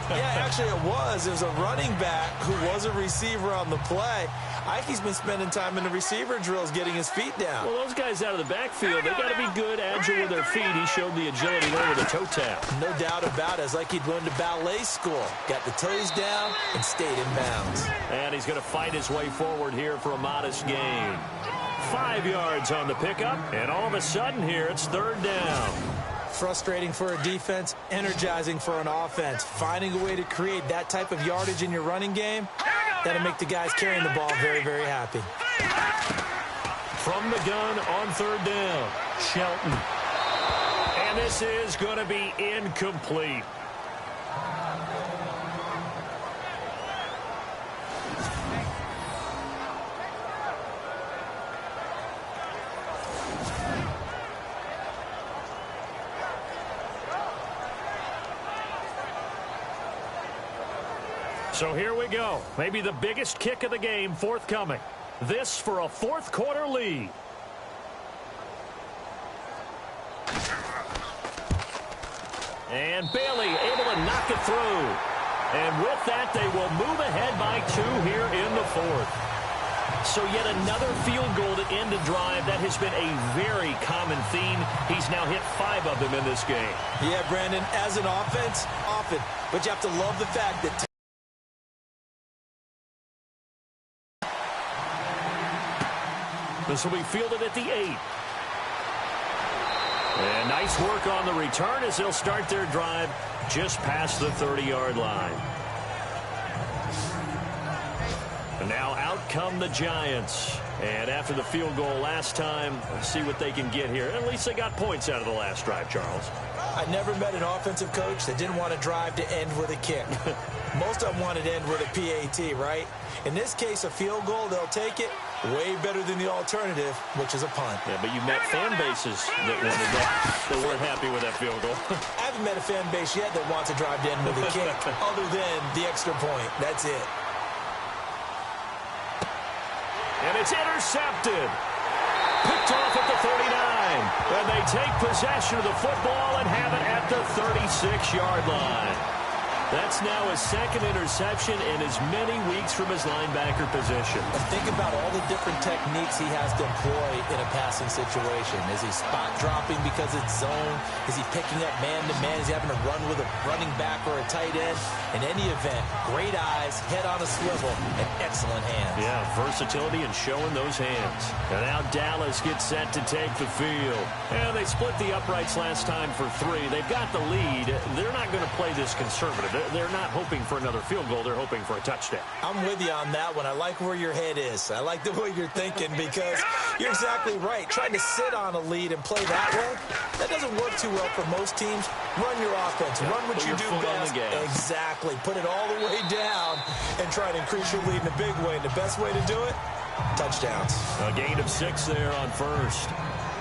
S2: Yeah, actually it was. It was a running back who was a receiver on the play. Ike's been spending time in the receiver drills getting his feet down.
S1: Well, those guys out of the backfield, they got to be good, agile with their feet. He showed the agility there with a toe tap.
S2: No doubt about it. It's like he'd gone to ballet school. Got the toes down and stayed in bounds.
S1: And he's going to fight his way forward here for a modest gain. 5 yards on the pickup, and all of a sudden here it's third down.
S2: Frustrating for a defense, energizing for an offense. Finding a way to create that type of yardage in your running game, that'll make the guys carrying the ball very, very happy.
S1: From the gun on third down, Shelton. And this is going to be incomplete. So here we go. Maybe the biggest kick of the game forthcoming. This for a fourth quarter lead. And Bailey able to knock it through. And with that, they will move ahead by 2 here in the fourth. So yet another field goal to end a drive. That has been a very common theme. He's now hit 5 of them in this game.
S2: Yeah, Brandon, as an offense, often. But you have to love the fact that
S1: this will be fielded at the 8. And nice work on the return as they'll start their drive just past the 30-yard line. And now out come the Giants. And after the field goal last time, let's see what they can get here. At least they got points out of the last drive, Charles.
S2: I never met an offensive coach that didn't want to drive to end with a kick. Most of them wanted to end with a PAT, right? In this case, a field goal, they'll take it. Way better than the alternative, which is a punt.
S1: Yeah, but you met fan bases that wanted that weren't happy with that field goal.
S2: I haven't met a fan base yet that wants to drive to end with a kick, other than the extra point. That's it.
S1: And it's intercepted. Picked off at the 39. And they take possession of the football and have it at the 36-yard line. That's now his second interception in as many weeks from his linebacker position.
S2: And think about all the different techniques he has to employ in a passing situation. Is he spot dropping because it's zone? Is he picking up man-to-man? Is he having to run with a running back or a tight end? In any event, great eyes, head on a swivel, and excellent hands.
S1: Yeah, versatility and showing those hands. And now Dallas gets set to take the field. And they split the uprights last time for 3. They've got the lead. They're not going to play this conservative. They're not hoping for another field goal. They're hoping for a touchdown.
S2: I'm with you on that one. I like where your head is. I like the way you're thinking because you're exactly right. Trying to sit on a lead and play that way, that doesn't work too well for most teams. Run your offense. Run what you do best. Exactly. Put it all the way down and try to increase your lead in a big way. And the best way to do it, touchdowns.
S1: A gain of 6 there on first.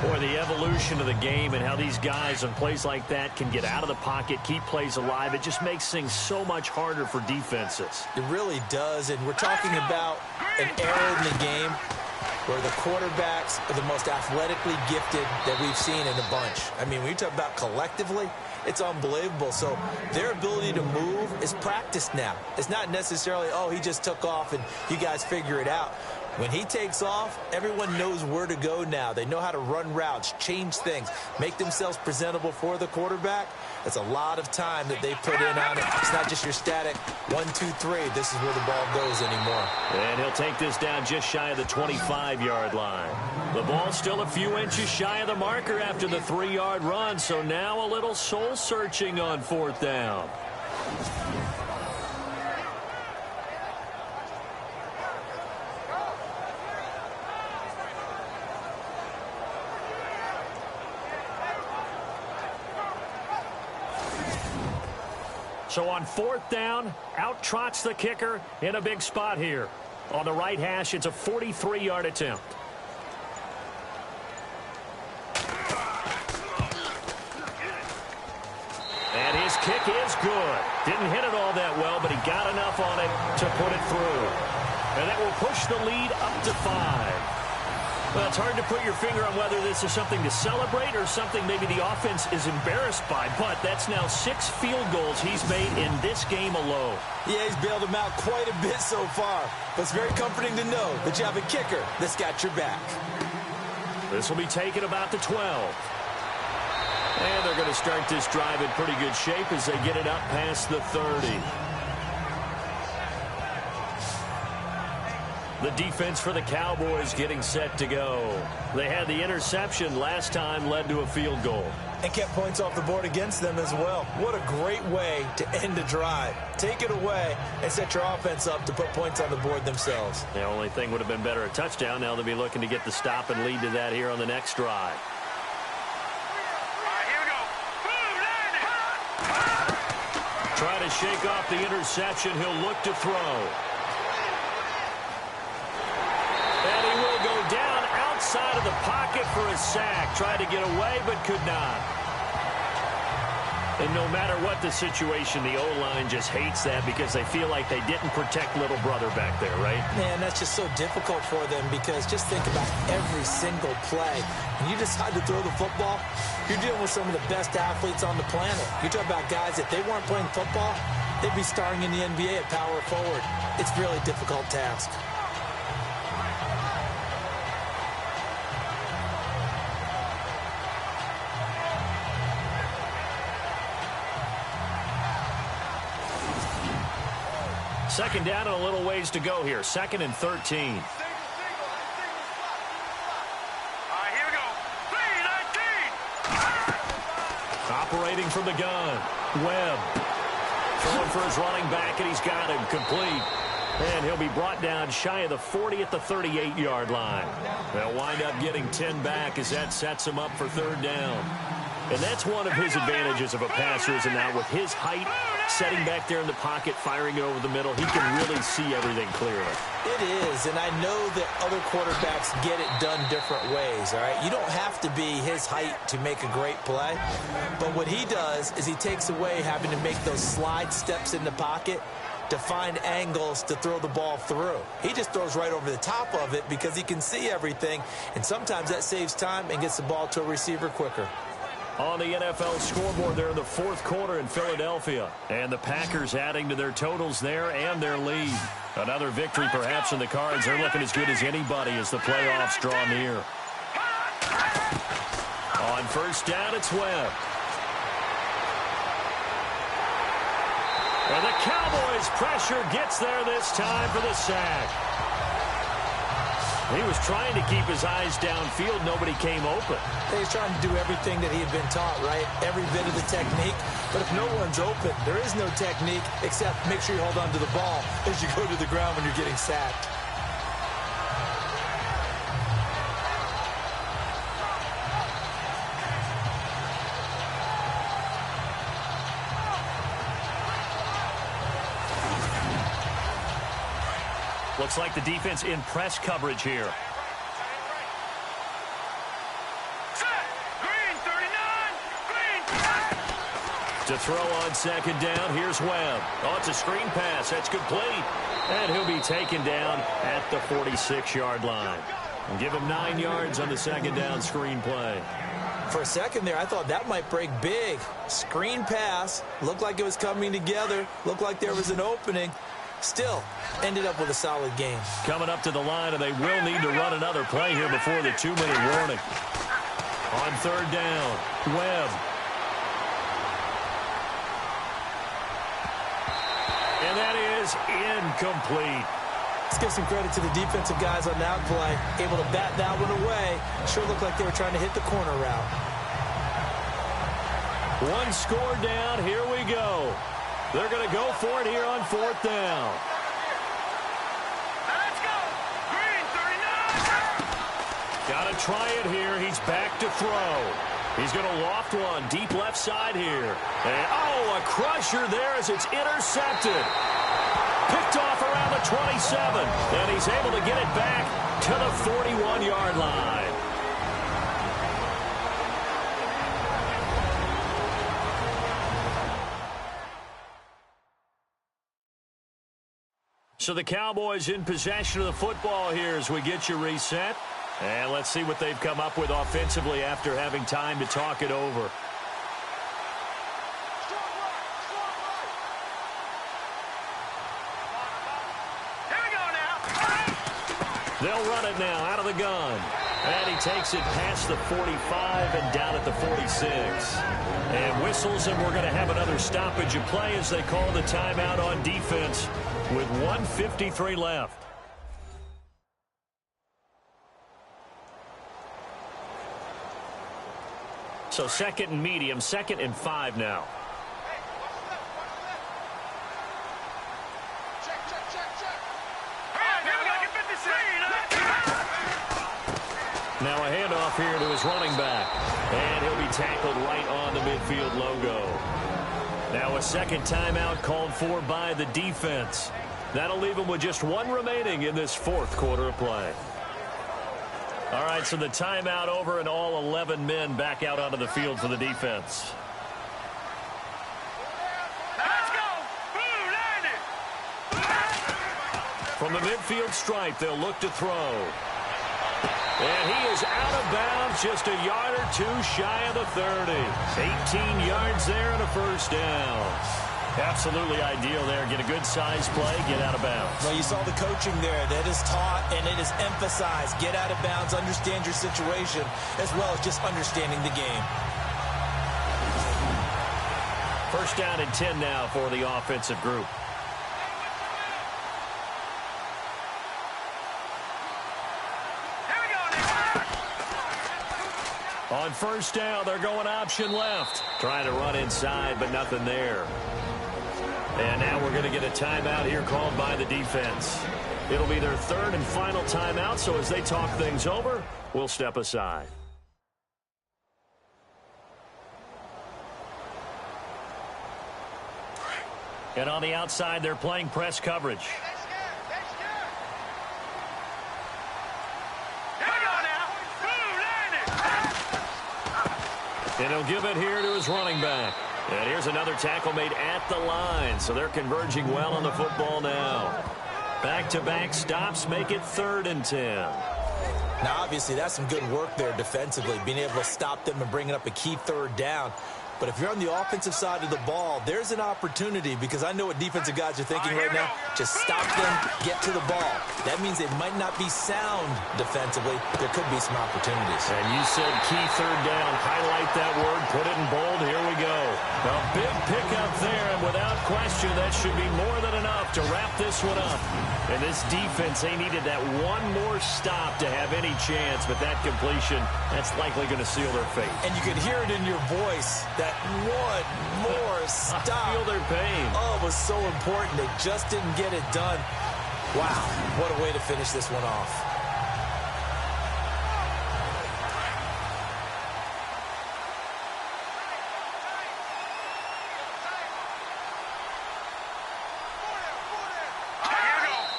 S1: Boy, the evolution of the game and how these guys on plays like that can get out of the pocket, keep plays alive, it just makes things so much harder for defenses.
S2: It really does, and we're talking about an era in the game where the quarterbacks are the most athletically gifted that we've seen in a bunch. I mean, when you talk about collectively, it's unbelievable. So their ability to move is practiced now. It's not necessarily, oh, he just took off and you guys figure it out. When he takes off, everyone knows where to go now. They know how to run routes, change things, make themselves presentable for the quarterback. That's a lot of time that they put in on it. It's not just your static 1, 2, 3. This is where the ball goes anymore.
S1: And he'll take this down just shy of the 25-yard line. The ball's still a few inches shy of the marker after the 3-yard run, so now a little soul-searching on 4th down. So on 4th down, out trots the kicker in a big spot here. On the right hash, it's a 43-yard attempt. And his kick is good. Didn't hit it all that well, but he got enough on it to put it through. And that will push the lead up to 5. Well, it's hard to put your finger on whether this is something to celebrate or something maybe the offense is embarrassed by, but that's now 6 field goals he's made in this game alone.
S2: Yeah, he's bailed them out quite a bit so far, but it's very comforting to know that you have a kicker that's got your back.
S1: This will be taken about the 12. And they're going to start this drive in pretty good shape as they get it up past the 30. The defense for the Cowboys getting set to go. They had the interception last time, led to a field goal.
S2: And kept points off the board against them as well. What a great way to end a drive. Take it away and set your offense up to put points on the board themselves.
S1: The only thing would have been better a touchdown. Now they'll be looking to get the stop and lead to that here on the next drive.
S3: All right, here we go. Boom, landing.
S1: Try to shake off the interception. He'll look to throw. And he will go down outside of the pocket for a sack. Tried to get away, but could not. And no matter what the situation, the O-line just hates that because they feel like they didn't protect little brother back there, right?
S2: Man, that's just so difficult for them because just think about every single play. When you decide to throw the football, you're dealing with some of the best athletes on the planet. You talk about guys, if they weren't playing football, they'd be starring in the NBA at power forward. It's a really difficult task.
S1: Second down and a little ways to go here. 2nd and 13.
S3: All right, here we go. 3-19.
S1: Operating from the gun. Webb. Throwing for his running back, and he's got him complete. And he'll be brought down shy of the 40 at the 38-yard line. They'll wind up getting 10 back as that sets him up for 3rd down. And that's one of his advantages of a passer, is that with his height, setting back there in the pocket, firing it over the middle, he can really see everything clearly.
S2: It is, and I know that other quarterbacks get it done different ways, all right? You don't have to be his height to make a great play, but what he does is he takes away having to make those slide steps in the pocket to find angles to throw the ball through. He just throws right over the top of it because he can see everything, and sometimes that saves time and gets the ball to a receiver quicker.
S1: On the NFL scoreboard there in the 4th quarter in Philadelphia. And the Packers adding to their totals there and their lead. Another victory perhaps in the cards. They're looking as good as anybody as the playoffs draw near. On 1st down, it's Webb. And the Cowboys pressure gets there this time for the sack. He was trying to keep his eyes downfield. Nobody came open.
S2: He's trying to do everything that he had been taught, right? Every bit of the technique. But if no one's open, there is no technique except make sure you hold on to the ball as you go to the ground when you're getting sacked.
S1: Looks like the defense in press coverage here.
S3: Green 39. Green.
S1: To throw on 2nd down, here's Webb. Oh, it's a screen pass. That's complete. And he'll be taken down at the 46-yard line. And give him 9 yards on the 2nd down screen play.
S2: For a second there, I thought that might break big. Screen pass. Looked like it was coming together. Looked like there was an opening. Still, ended up with a solid game.
S1: Coming up to the line, and they will need to run another play here before the 2-minute warning. On third down, Webb. And that is incomplete.
S2: Let's give some credit to the defensive guys on that play. Able to bat that one away. Sure looked like they were trying to hit the corner route.
S1: One score down. Here we go. They're going to go for it here on fourth down.
S3: Let's go. Green 39.
S1: Got to try it here. He's back to throw. He's going to loft one deep left side here. And, oh, a crusher there as it's intercepted. Picked off around the 27. And he's able to get it back to the 41-yard line. So the Cowboys in possession of the football here as we get you reset. And let's see what they've come up with offensively after having time to talk it over.
S3: Here we go now.
S1: They'll run it now out of the gun. And he takes it past the 45 and down at the 46. And whistles, and we're going to have another stoppage of play as they call the timeout on defense with 1:53 left. So second and medium, 2nd and 5 now. Now a handoff here to his running back. And he'll be tackled right on the midfield logo. Now a second timeout called for by the defense. That'll leave him with just one remaining in this fourth quarter of play. All right, so the timeout over and all 11 men back out onto the field for the defense.
S3: Let's go. Blue landed.
S1: From the midfield stripe, they'll look to throw. And he is out of bounds, just a yard or two shy of the 30. 18 yards there and a first down. Absolutely ideal there. Get a good size play, get out of bounds.
S2: Well, you saw the coaching there. That is taught and it is emphasized. Get out of bounds, understand your situation, as well as just understanding the game.
S1: First down and 10 now for the offensive group. On first down, they're going option left. Trying to run inside, but nothing there. And now we're going to get a timeout here called by the defense. It'll be their third and final timeout, so as they talk things over, we'll step aside. And on the outside, they're playing press coverage. And he'll give it here to his running back. And here's another tackle made at the line. So they're converging well on the football now. Back-to-back stops make it 3rd and 10.
S2: Now, obviously, that's some good work there defensively, being able to stop them and bringing up a key 3rd down. But if you're on the offensive side of the ball, there's an opportunity, because I know what defensive guys are thinking right now. Just stop them, get to the ball. That means they might not be sound defensively. There could be some opportunities.
S1: And you said key 3rd down. Highlight that word. Put it in bold. Here we go. A big pickup there, and without question, that should be more than enough to wrap this one up. And this defense, they needed that one more stop to have any chance, but that completion, that's likely going to seal their fate.
S2: And you could hear it in your voice, that one more stop.
S1: I feel their pain.
S2: Oh, it was so important. They just didn't get it done. Wow, what a way to finish this one off.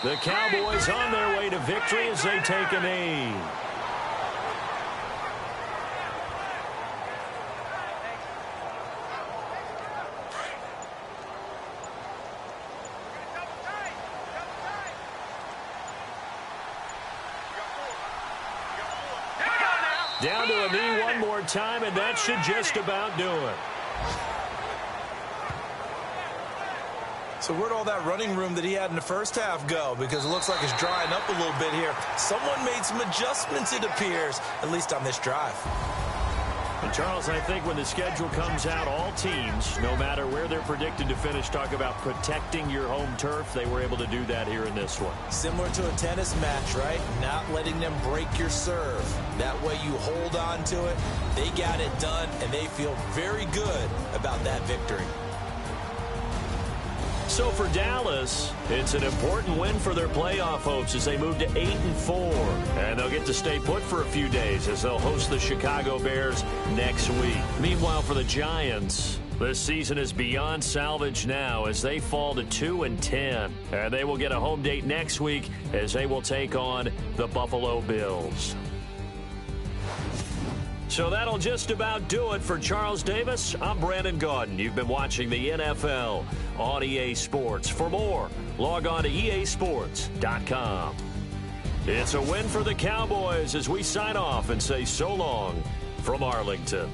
S1: The Cowboys on their way to victory as they take a knee. Down to a knee one more time, and that should just about do it.
S2: So where'd all that running room that he had in the first half go? Because it looks like it's drying up a little bit here. Someone made some adjustments, it appears, at least on this drive.
S1: And Charles, I think when the schedule comes out, all teams, no matter where they're predicted to finish, talk about protecting your home turf. They were able to do that here in this one.
S2: Similar to a tennis match, right? Not letting them break your serve. That way you hold on to it. They got it done, and they feel very good about that victory.
S1: So for Dallas, it's an important win for their playoff hopes as they move to 8-4. And they'll get to stay put for a few days as they'll host the Chicago Bears next week. Meanwhile, for the Giants, this season is beyond salvage now as they fall to 2-10. And they will get a home date next week as they will take on the Buffalo Bills. So that'll just about do it for Charles Davis. I'm Brandon Gaudin. You've been watching the NFL on EA Sports. For more, log on to easports.com. It's a win for the Cowboys as we sign off and say so long from Arlington.